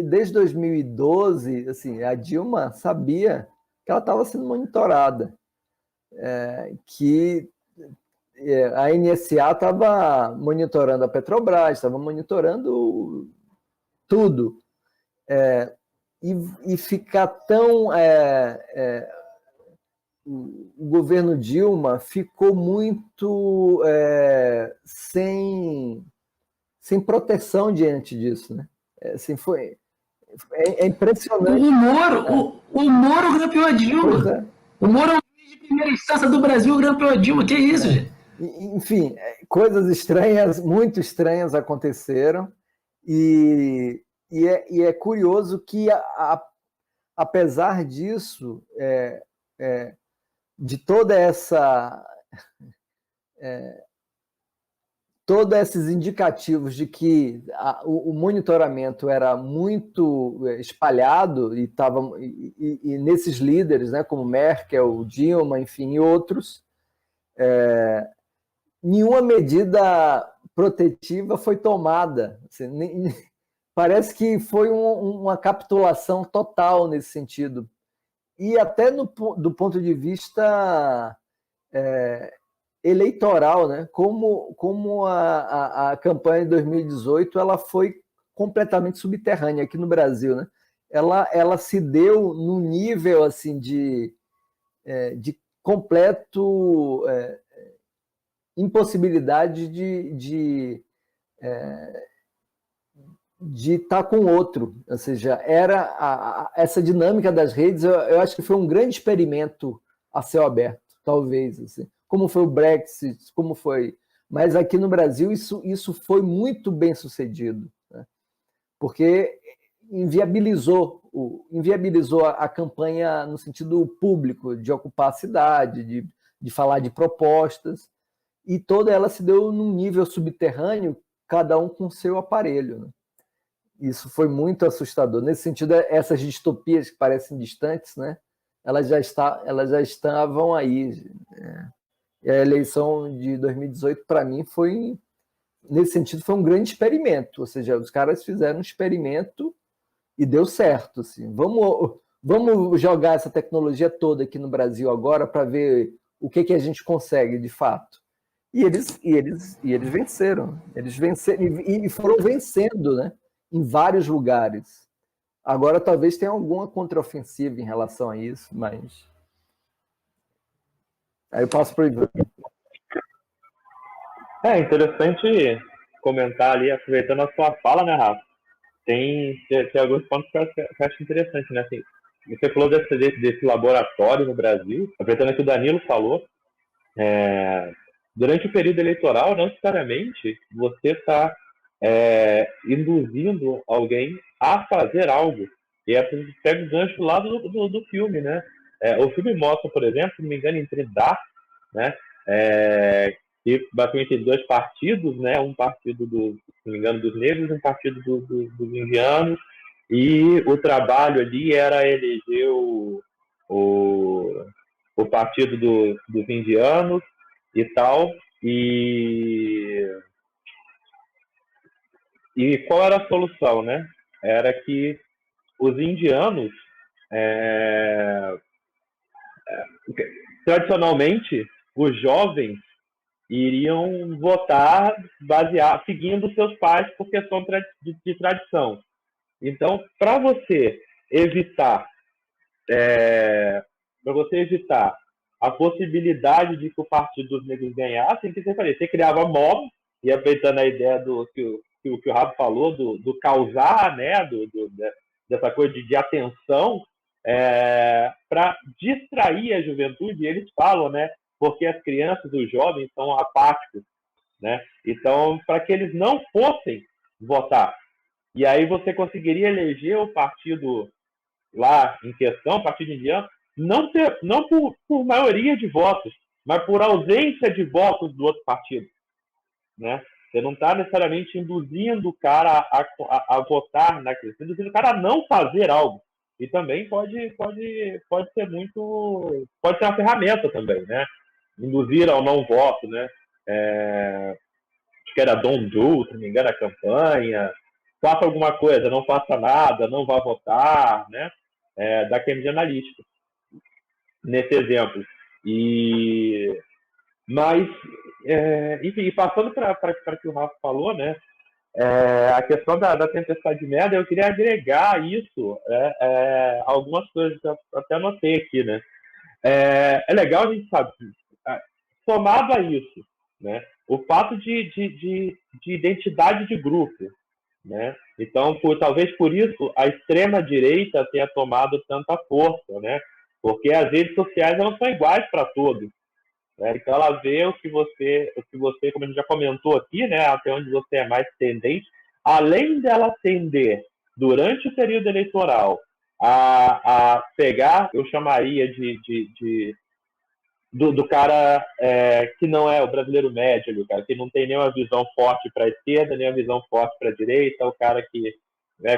desde 2012, assim, a Dilma sabia que ela estava sendo monitorada, que a NSA estava monitorando a Petrobras, estava monitorando tudo. E ficar tão... o governo Dilma ficou muito sem proteção diante disso, né? Assim, é impressionante. O Moro grampeou a Dilma. O Moro é o juiz de primeira instância do Brasil, grampeou a Dilma. Que isso, gente? Enfim, coisas estranhas, muito estranhas aconteceram, e é curioso que, apesar disso, de toda todos esses indicativos de que o monitoramento era muito espalhado e nesses líderes, né, como Merkel, Dilma, enfim, e outros, nenhuma medida protetiva foi tomada. Assim, parece que foi uma capitulação total nesse sentido. E até do ponto de vista eleitoral, né? Como a campanha de 2018 ela foi completamente subterrânea aqui no Brasil, né? Ela se deu num nível assim de completo impossibilidade de estar com outro, ou seja, essa dinâmica das redes, eu acho que foi um grande experimento a céu aberto, talvez, assim, como foi o Brexit, como foi, mas aqui no Brasil isso foi muito bem sucedido, né? Porque inviabilizou a campanha no sentido público, de ocupar a cidade, de falar de propostas, e toda ela se deu num nível subterrâneo, cada um com seu aparelho, né? Isso foi muito assustador. Nesse sentido, essas distopias que parecem distantes, né? Elas já estavam aí. E a eleição de 2018, para mim, nesse sentido, foi um grande experimento. Ou seja, os caras fizeram um experimento e deu certo. Assim. Vamos jogar essa tecnologia toda aqui no Brasil agora para ver o que a gente consegue de fato. E eles venceram. Eles venceram e foram vencendo, né? Em vários lugares. Agora talvez tenha alguma contraofensiva em relação a isso, mas... Aí eu passo para o Ivan. É interessante comentar ali, aproveitando a sua fala, né, Rafa? Tem alguns pontos que eu acho interessante, né? Assim, você falou desse laboratório no Brasil, aproveitando que o Danilo falou, durante o período eleitoral, não necessariamente você está induzindo alguém a fazer algo. E é pega o gancho lá do filme, né? O filme mostra, por exemplo, se não me engano, em Trindade, né? Que basicamente dois partidos, né? Um partido se não me engano, dos negros, um partido dos indianos, e o trabalho ali era eleger o partido dos indianos e tal, e qual era a solução, né? Era que os indianos, tradicionalmente, os jovens iriam votar seguindo seus pais por questão de tradição. Então, para você evitar a possibilidade de que o Partido dos Negros ganhasse, o que você faria? Você criava mob, e aproveitando a ideia que o Rafa falou, do causar, né, dessa coisa de atenção, para distrair a juventude. E eles falam, né, porque as crianças, os jovens, são apáticos, né? Então, para que eles não fossem votar. E aí você conseguiria eleger o partido lá em questão, o partido indiano, não por maioria de votos, mas por ausência de votos do outro partido, né? Você não está necessariamente induzindo o cara a votar naquilo, você está induzindo o cara a não fazer algo. E também pode ser pode ser uma ferramenta também, né? Induzir ao não voto, né? Acho que era Don't Do, se não me engano, a campanha. Faça alguma coisa, não faça nada, não vá votar, né? Da Cambridge Analytica, nesse exemplo. Mas, enfim, passando para o que o Rafa falou, né? A questão da tempestade de merda, eu queria agregar isso, algumas coisas que eu até anotei aqui, né? É legal a gente saber, somado a isso, né? O fato de identidade de grupo, né? Então, talvez por isso a extrema-direita tenha tomado tanta força, né? Porque as redes sociais não são iguais para todos. Né? Então, ela vê o que você, como a gente já comentou aqui, né? Até onde você é mais tendente, além dela tender, durante o período eleitoral, a pegar, eu chamaria do cara que não é o brasileiro médio, cara, que não tem nenhuma visão forte para a esquerda, nenhuma visão forte para a direita, o cara que,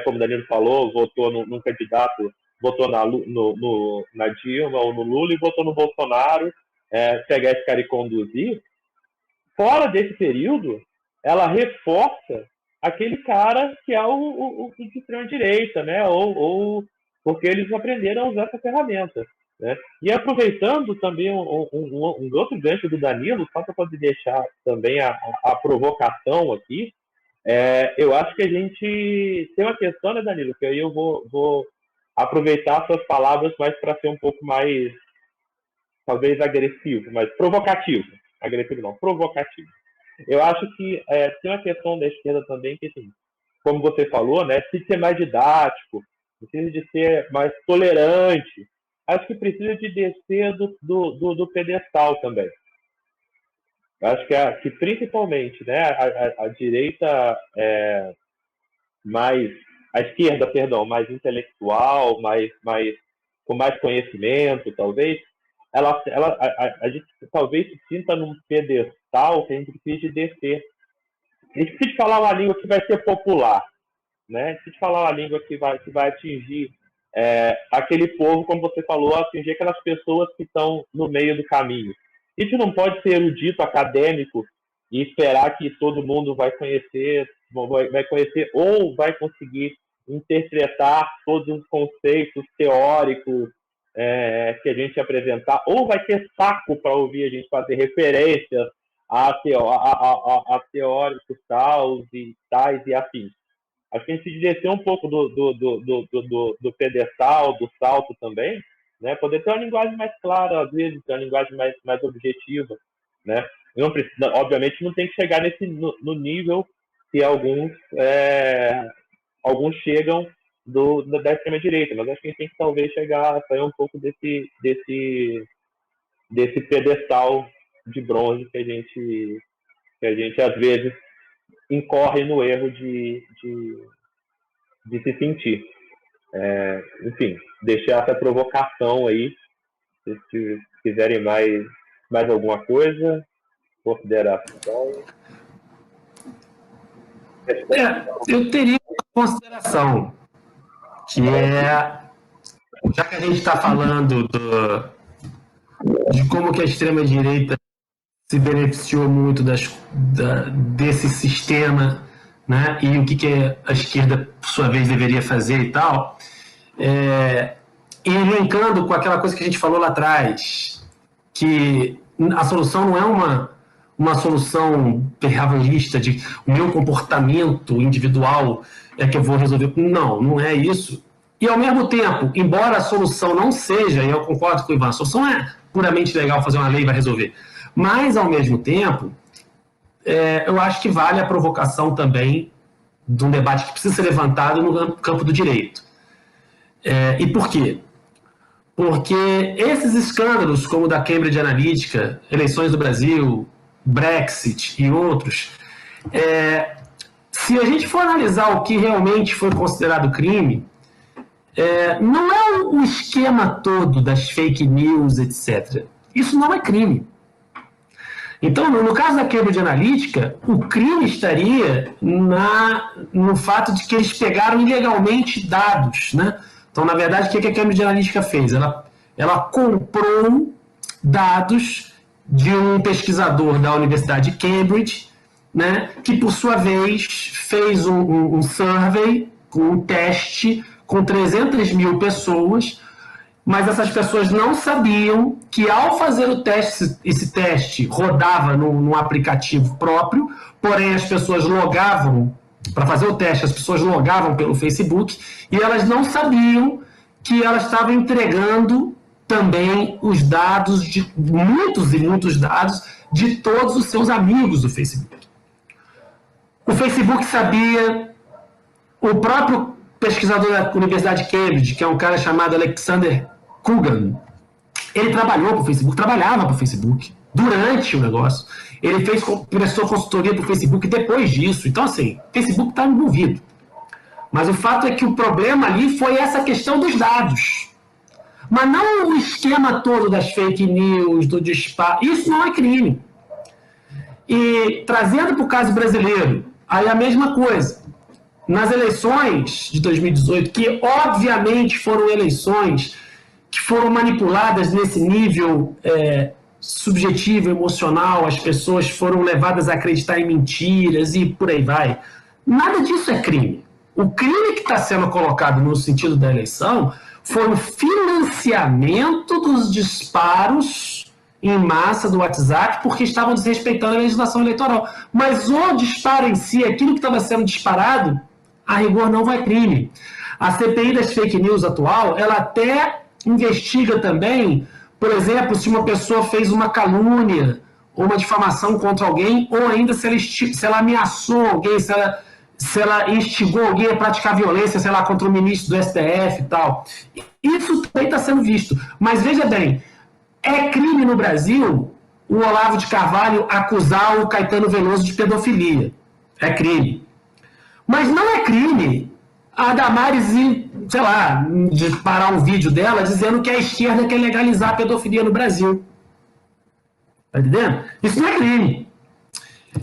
como o Danilo falou, votou num candidato, votou na Dilma ou no Lula e votou no Bolsonaro, pegar esse cara e conduzir. Fora desse período, ela reforça aquele cara que é o de extrema-direita, né? Ou porque eles aprenderam a usar essa ferramenta. Né? E aproveitando também um outro gancho do Danilo, só para poder deixar também a provocação aqui, eu acho que a gente tem uma questão, né, Danilo, que aí eu vou aproveitar suas palavras mais para ser um pouco mais, talvez agressivo, mas provocativo. Agressivo não, provocativo. Eu acho que tem uma questão da esquerda também que, assim, como você falou, né, precisa ser mais didático, precisa de ser mais tolerante. Acho que precisa de descer do pedestal também. Acho que principalmente, né, a direita a esquerda, perdão, mais intelectual, com mais conhecimento, talvez, a gente talvez se sinta num pedestal que a gente precisa de descer. A gente precisa de falar uma língua que vai ser popular, né? A gente precisa de falar uma língua que vai atingir aquele povo, como você falou, atingir aquelas pessoas que estão no meio do caminho. A gente não pode ser erudito, acadêmico e esperar que todo mundo vai conhecer ou vai conseguir interpretar todos os conceitos teóricos que a gente apresentar, ou vai ter saco para ouvir a gente fazer referências a teóricos tais e afins. Acho que a gente precisa descer um pouco do pedestal, do salto também, né? Poder ter uma linguagem mais clara, às vezes, ter uma linguagem mais objetiva, né? Não precisa, obviamente, não tem que chegar no nível que alguns chegam da extrema-direita, mas acho que a gente tem que talvez sair um pouco desse pedestal de bronze que a gente às vezes incorre no erro de se sentir. Enfim, deixar essa provocação aí. Se quiserem mais alguma coisa, consideração. Eu teria uma consideração, que já que a gente está falando de como que a extrema-direita se beneficiou muito desse sistema, né? E o que a esquerda, por sua vez, deveria fazer e tal, e elencando com aquela coisa que a gente falou lá atrás, que a solução não é uma solução perravanista de o meu comportamento individual é que eu vou resolver. Não, não é isso. E, ao mesmo tempo, embora a solução não seja, e eu concordo com o Ivan, a solução é puramente legal, fazer uma lei e vai resolver. Mas, ao mesmo tempo, eu acho que vale a provocação também de um debate que precisa ser levantado no campo do direito. E por quê? Porque esses escândalos, como o da Cambridge Analytica, eleições do Brasil, Brexit e outros, se a gente for analisar o que realmente foi considerado crime, não é o esquema todo das fake news, etc. Isso não é crime. Então, no caso da Cambridge Analytica, o crime estaria no fato de que eles pegaram ilegalmente dados, né? Então, na verdade, o que a Cambridge Analytica fez? Ela comprou dados de um pesquisador da Universidade de Cambridge, né, que, por sua vez, fez um survey, um teste com 300 mil pessoas, mas essas pessoas não sabiam que, ao fazer o teste, esse teste rodava num aplicativo próprio, porém as pessoas logavam, para fazer o teste, as pessoas logavam pelo Facebook, e elas não sabiam que elas estavam entregando também os dados, de muitos e muitos dados, de todos os seus amigos do Facebook. O Facebook sabia, o próprio pesquisador da Universidade de Cambridge, que é um cara chamado Alexander Coogan, ele trabalhava para o Facebook, durante o negócio. Ele prestou consultoria para o Facebook depois disso. Então, assim, o Facebook está envolvido. Mas o fato é que o problema ali foi essa questão dos dados. Mas não o esquema todo das fake news, do disparo. Isso não é crime. E trazendo para o caso brasileiro, aí a mesma coisa. Nas eleições de 2018, que obviamente foram eleições que foram manipuladas nesse nível subjetivo, emocional, as pessoas foram levadas a acreditar em mentiras e por aí vai. Nada disso é crime. O crime que está sendo colocado no sentido da eleição foi o financiamento dos disparos em massa do WhatsApp porque estavam desrespeitando a legislação eleitoral. Mas o disparo em si, aquilo que estava sendo disparado, a rigor não vai crime. A CPI das fake news atual, ela até investiga também, por exemplo, se uma pessoa fez uma calúnia ou uma difamação contra alguém, ou ainda se ela ameaçou alguém, se ela instigou alguém a praticar violência, sei lá, contra o ministro do STF e tal. Isso também está sendo visto. Mas veja bem, é crime no Brasil o Olavo de Carvalho acusar o Caetano Veloso de pedofilia. É crime. Mas não é crime a Damares, sei lá, disparar um vídeo dela dizendo que a esquerda quer legalizar a pedofilia no Brasil. Tá entendendo? Isso não é crime.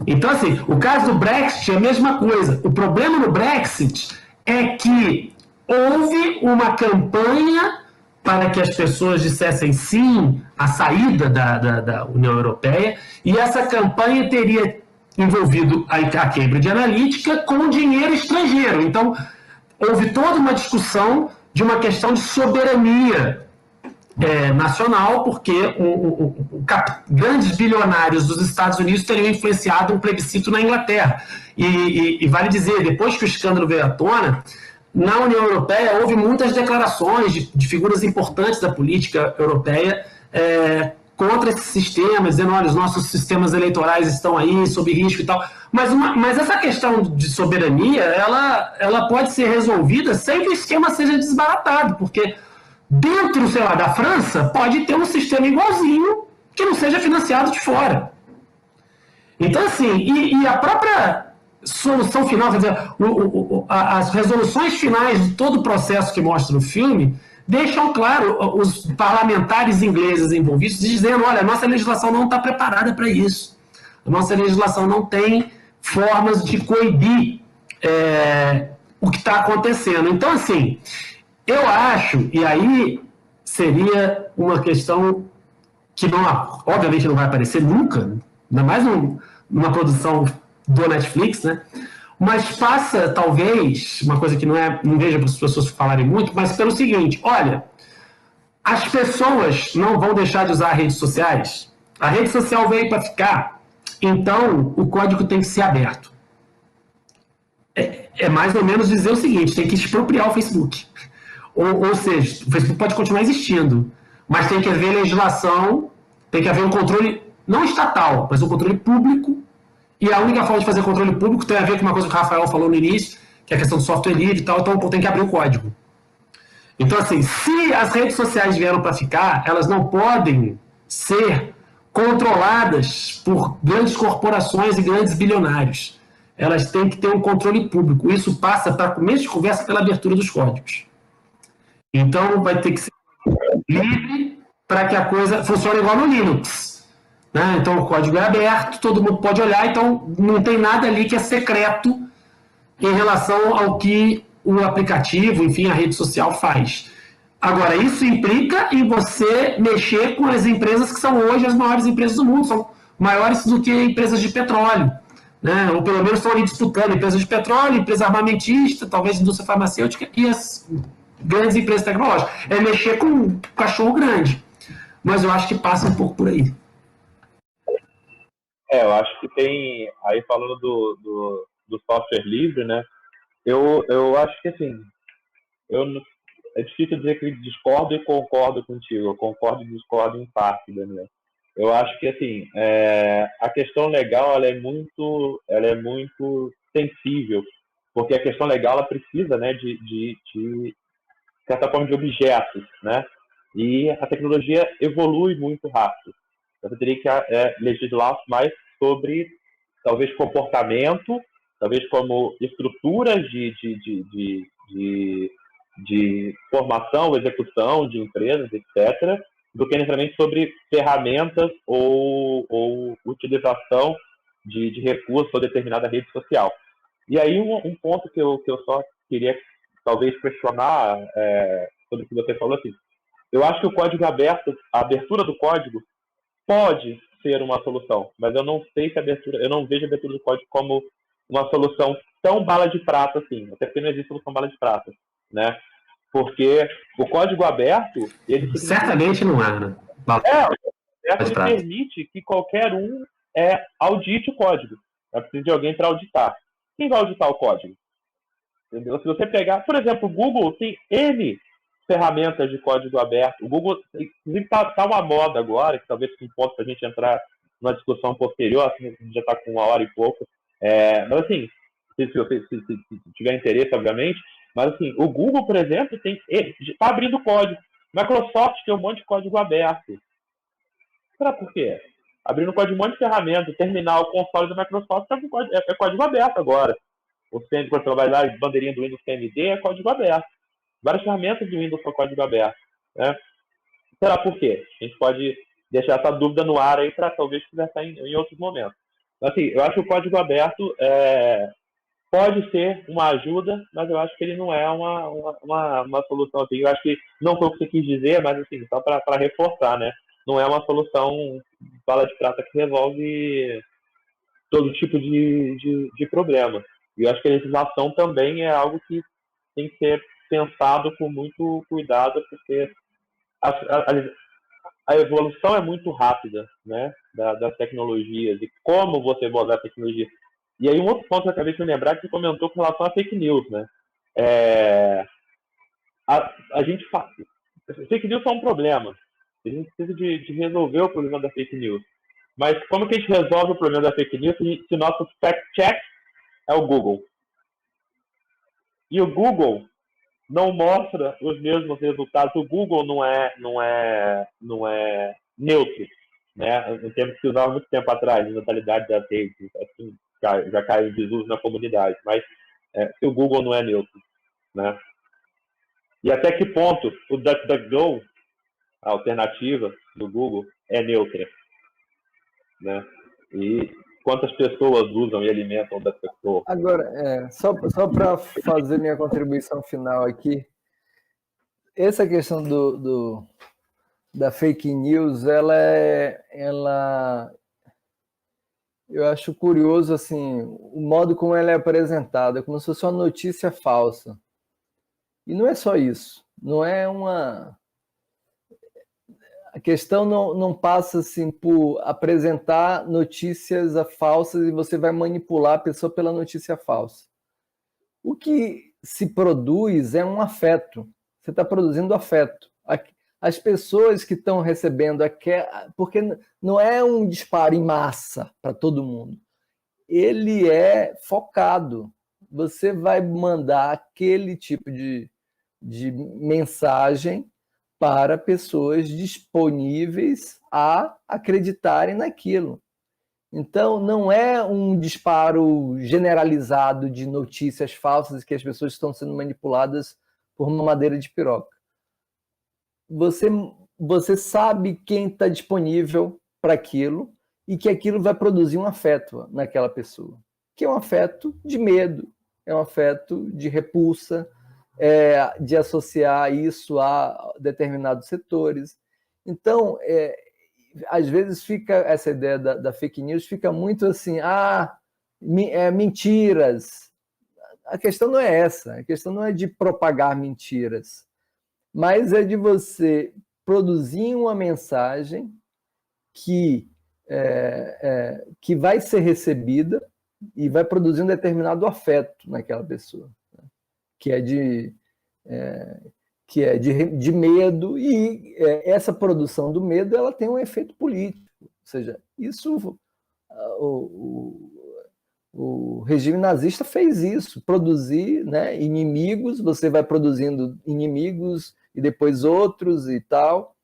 Então, assim, o caso do Brexit é a mesma coisa. O problema no Brexit é que houve uma campanha para que as pessoas dissessem sim à saída da União Europeia, e essa campanha teria envolvido a Cambridge Analytica com dinheiro estrangeiro. Então, houve toda uma discussão de uma questão de soberania nacional, porque grandes bilionários dos Estados Unidos teriam influenciado um plebiscito na Inglaterra. E vale dizer, depois que o escândalo veio à tona, na União Europeia houve muitas declarações de figuras importantes da política europeia contra esse sistema, dizendo, olha, os nossos sistemas eleitorais estão aí sob risco e tal. Mas essa questão de soberania, ela pode ser resolvida sem que o esquema seja desbaratado, porque dentro, sei lá, da França, pode ter um sistema igualzinho que não seja financiado de fora. Então, assim, e a própria solução final, quer dizer, as resoluções finais de todo o processo que mostra no filme deixam claro os parlamentares ingleses envolvidos dizendo, olha, a nossa legislação não está preparada para isso. A nossa legislação não tem formas de coibir o que está acontecendo. Então, assim, eu acho, e aí seria uma questão que obviamente não vai aparecer nunca, ainda mais numa produção do Netflix, né? Mas passa, talvez, uma coisa que não vejo para as pessoas falarem muito, mas pelo seguinte, olha, as pessoas não vão deixar de usar redes sociais. A rede social veio para ficar. Então, o código tem que ser aberto. É mais ou menos dizer o seguinte, tem que expropriar o Facebook. Ou seja, o Facebook pode continuar existindo, mas tem que haver legislação, tem que haver um controle, não estatal, mas um controle público, e a única forma de fazer controle público tem a ver com uma coisa que o Rafael falou no início, que é a questão do software livre e tal, então tem que abrir o código. Então, assim, se as redes sociais vieram para ficar, elas não podem ser controladas por grandes corporações e grandes bilionários. Elas têm que ter um controle público. Isso passa, para começo de conversa, pela abertura dos códigos. Então, vai ter que ser livre para que a coisa funcione igual no Linux. Né? Então, o código é aberto, todo mundo pode olhar, então não tem nada ali que é secreto em relação ao que o aplicativo, enfim, a rede social faz. Agora, isso implica em você mexer com as empresas que são hoje as maiores empresas do mundo, são maiores do que empresas de petróleo. Né? Ou pelo menos estão ali disputando empresas de petróleo, empresa armamentista, talvez indústria farmacêutica e as grandes empresas tecnológicas. É mexer com um cachorro grande. Mas eu acho que passa um pouco por aí. Eu acho que tem, aí falando do software livre, né? Eu acho que, assim, é difícil dizer que discordo e concordo contigo. Eu concordo e discordo em parte, Daniel. Eu acho que, assim, a questão legal, ela é muito sensível, porque a questão legal, ela precisa, né, de certa forma, de objetos, né? E a tecnologia evolui muito rápido. Você teria que legislar mais sobre, talvez, comportamento, talvez como estruturas de formação, execução de empresas, etc., do que necessariamente sobre ferramentas ou utilização de recursos ou determinada rede social. E aí um ponto que eu só queria talvez questionar sobre o que você falou, assim, eu acho que o código aberto, a abertura do código pode ser uma solução, mas eu não sei se eu não vejo a abertura do código como uma solução tão bala de prata assim, até porque não existe solução bala de prata, né? Porque o código aberto, ele certamente não é, né? Ele permite que qualquer um audite o código. Vai precisar de alguém para auditar. Quem vai auditar o código? Entendeu? Se você pegar, por exemplo, o Google tem N ferramentas de código aberto. O Google, inclusive, está uma moda agora, que talvez seja um ponto para a gente entrar numa discussão posterior, assim, a gente já está com 1h e pouco. Mas, assim, se tiver interesse, obviamente, mas, assim, o Google, por exemplo, está abrindo código. Microsoft tem um monte de código aberto. Será por quê? Abrindo código de um monte de ferramentas, terminal, o console da Microsoft é código aberto agora. O CMD, quando você vai lá, a bandeirinha do Windows CMD é código aberto. Várias ferramentas de Windows são código aberto. Né? Será por quê? A gente pode deixar essa dúvida no ar aí para talvez conversar em outros momentos. Assim, eu acho que o código aberto pode ser uma ajuda, mas eu acho que ele não é uma solução. Assim. Eu acho que não foi o que você quis dizer, mas assim, só para reforçar, né? Não é uma solução bala de prata que resolve todo tipo de problema. E eu acho que a legislação também é algo que tem que ser pensado com muito cuidado, porque a evolução é muito rápida, né, das tecnologias e como você vai usar a tecnologia. E aí um outro ponto que eu acabei de me lembrar que você comentou com relação a fake news, né? A gente faz... Fake news é um problema. A gente precisa de resolver o problema da fake news. Mas como que a gente resolve o problema da fake news se nosso fact-check é o Google? E o Google não mostra os mesmos resultados. O Google não é neutro, né? Um termo que se usava muito tempo atrás, neutralidade das redes, assim, já caiu em desuso na comunidade. Mas se o Google não é neutro, né? E até que ponto o DuckDuckGo, a alternativa do Google, é neutra, né? E quantas pessoas usam e alimentam o DuckDuckGo? Agora, só para fazer minha contribuição final aqui, essa questão da fake news, eu acho curioso assim, o modo como ela é apresentada, como se fosse uma notícia falsa. E não é só isso, não é uma... A questão não passa assim por apresentar notícias falsas e você vai manipular a pessoa pela notícia falsa. O que se produz é um afeto. Você está produzindo afeto. As pessoas que estão recebendo porque não é um disparo em massa para todo mundo. Ele é focado. Você vai mandar aquele tipo de mensagem para pessoas disponíveis a acreditarem naquilo. Então, não é um disparo generalizado de notícias falsas que as pessoas estão sendo manipuladas por uma madeira de piroca. Você sabe quem está disponível para aquilo e que aquilo vai produzir um afeto naquela pessoa, que é um afeto de medo, é um afeto de repulsa, de associar isso a determinados setores. Então, às vezes fica essa ideia da fake news, fica muito assim, mentiras. A questão não é essa, a questão não é de propagar mentiras, mas é de você produzir uma mensagem que vai ser recebida e vai produzir um determinado afeto naquela pessoa, né? Que é de medo, e essa produção do medo ela tem um efeito político, ou seja, isso o regime nazista fez isso, produzir, né, inimigos, você vai produzindo inimigos e depois outros e tal,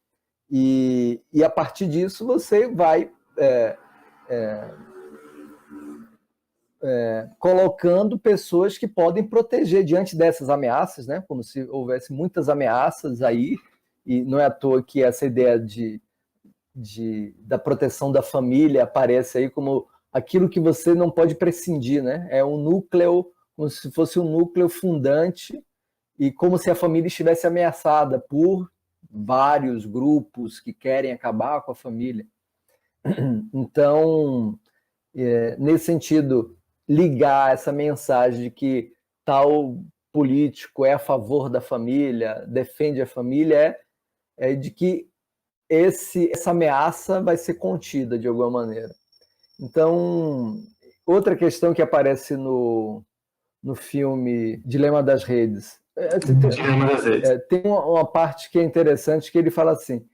e a partir disso você vai colocando pessoas que podem proteger diante dessas ameaças, né? Como se houvesse muitas ameaças aí, e não é à toa que essa ideia da proteção da família aparece aí como aquilo que você não pode prescindir, né? É um núcleo, como se fosse um núcleo fundante, e como se a família estivesse ameaçada por vários grupos que querem acabar com a família. Então, nesse sentido, ligar essa mensagem de que tal político é a favor da família, defende a família, é de que essa ameaça vai ser contida de alguma maneira. Então, outra questão que aparece no filme Dilema das Redes. Tem uma parte que é interessante, que ele fala assim,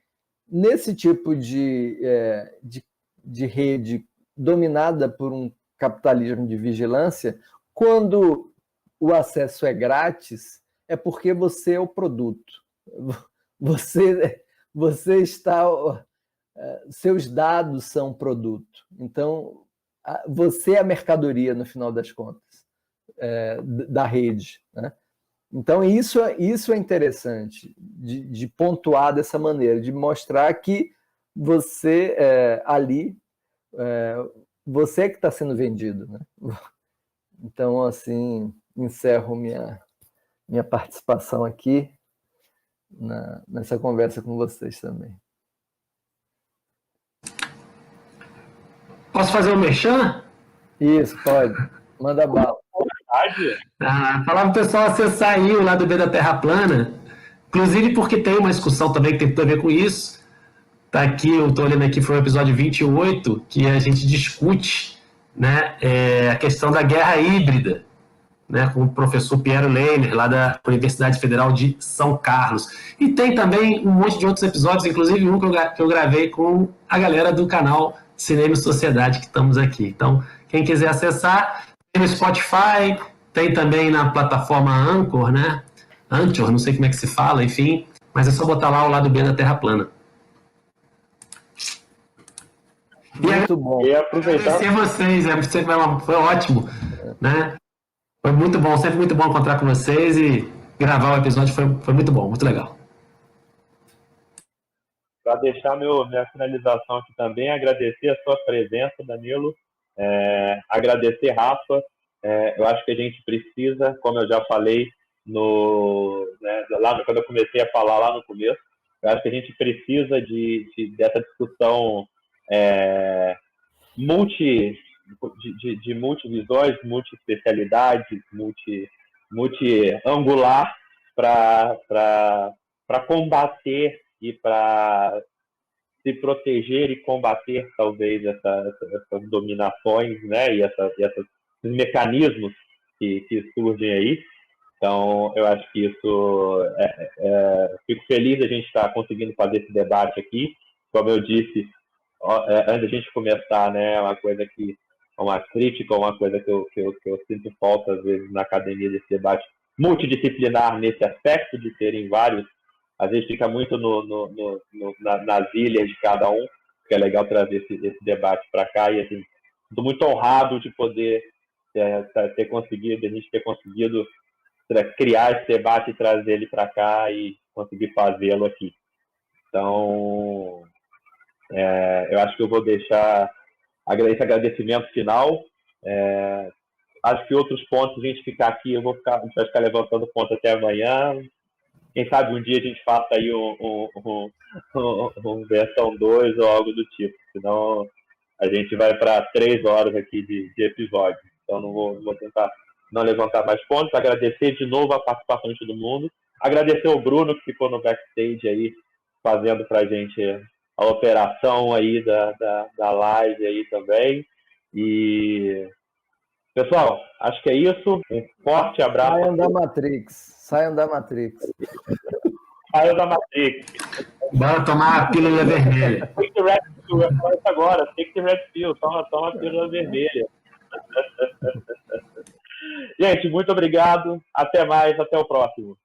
nesse tipo de rede dominada por um capitalismo de vigilância, quando o acesso é grátis, é porque você é o produto. Você está... seus dados são um produto. Então, você é a mercadoria, no final das contas, da rede, né? Então, isso é interessante, de pontuar dessa maneira, de mostrar que você ali... você que está sendo vendido, né? Então, assim, encerro minha participação aqui nessa conversa com vocês também. Posso fazer um merchan? Isso, pode. Manda bala. Falar para o pessoal acessar aí o lado B da Terra Plana, inclusive porque tem uma discussão também que tem tudo a ver com isso. Tá aqui, eu estou olhando aqui, foi o episódio 28, que a gente discute, né, a questão da guerra híbrida, né, com o professor Piero Lehner, lá da Universidade Federal de São Carlos. E tem também um monte de outros episódios, inclusive um que eu gravei com a galera do canal Cinema e Sociedade, que estamos aqui. Então, quem quiser acessar, tem no Spotify, tem também na plataforma Anchor, né? Anchor, não sei como é que se fala, enfim, mas é só botar lá o lado B da Terra Plana. Muito bom. E aproveitar... Agradecer vocês, foi ótimo, né? Foi muito bom, sempre muito bom encontrar com vocês e gravar o episódio foi muito bom, muito legal. Para deixar minha finalização aqui também, agradecer a sua presença, Danilo, agradecer, Rafa. Eu acho que a gente precisa, como eu já falei quando eu comecei a falar lá no começo, eu acho que a gente precisa dessa discussão de multivisões, multiespecialidades, multi-angular para combater e para se proteger e combater, talvez, essas dominações, né, e esses mecanismos que surgem aí. Então, eu acho que isso... fico feliz de a gente estar conseguindo fazer esse debate aqui. Como eu disse, antes da gente começar, né, uma crítica, uma coisa que eu sinto falta, às vezes, na academia, desse debate multidisciplinar nesse aspecto de terem vários. Às vezes fica muito nas ilhas de cada um, que é legal trazer esse debate para cá. E assim, estou muito honrado de poder a gente ter conseguido criar esse debate e trazer ele para cá e conseguir fazê-lo aqui. Então, eu acho que eu vou deixar esse agradecimento final. Acho que outros pontos, a gente ficar aqui, a gente vai ficar levantando ponto até amanhã. Quem sabe um dia a gente faça aí um versão 2 ou algo do tipo. Senão a gente vai para 3 horas aqui de episódio. Então não vou tentar não levantar mais pontos. Agradecer de novo a participação de todo mundo. Agradecer ao Bruno, que ficou no backstage aí, fazendo para a gente a operação aí da live aí também. E, pessoal, acho que é isso. Um forte abraço. Saiam da Matrix. Saiam da Matrix. Saiam da Matrix. Bora tomar a pílula vermelha. Take the Red Pill, eu falo isso agora. Take the Red Pill, toma a pílula vermelha. Gente, muito obrigado. Até mais, até o próximo.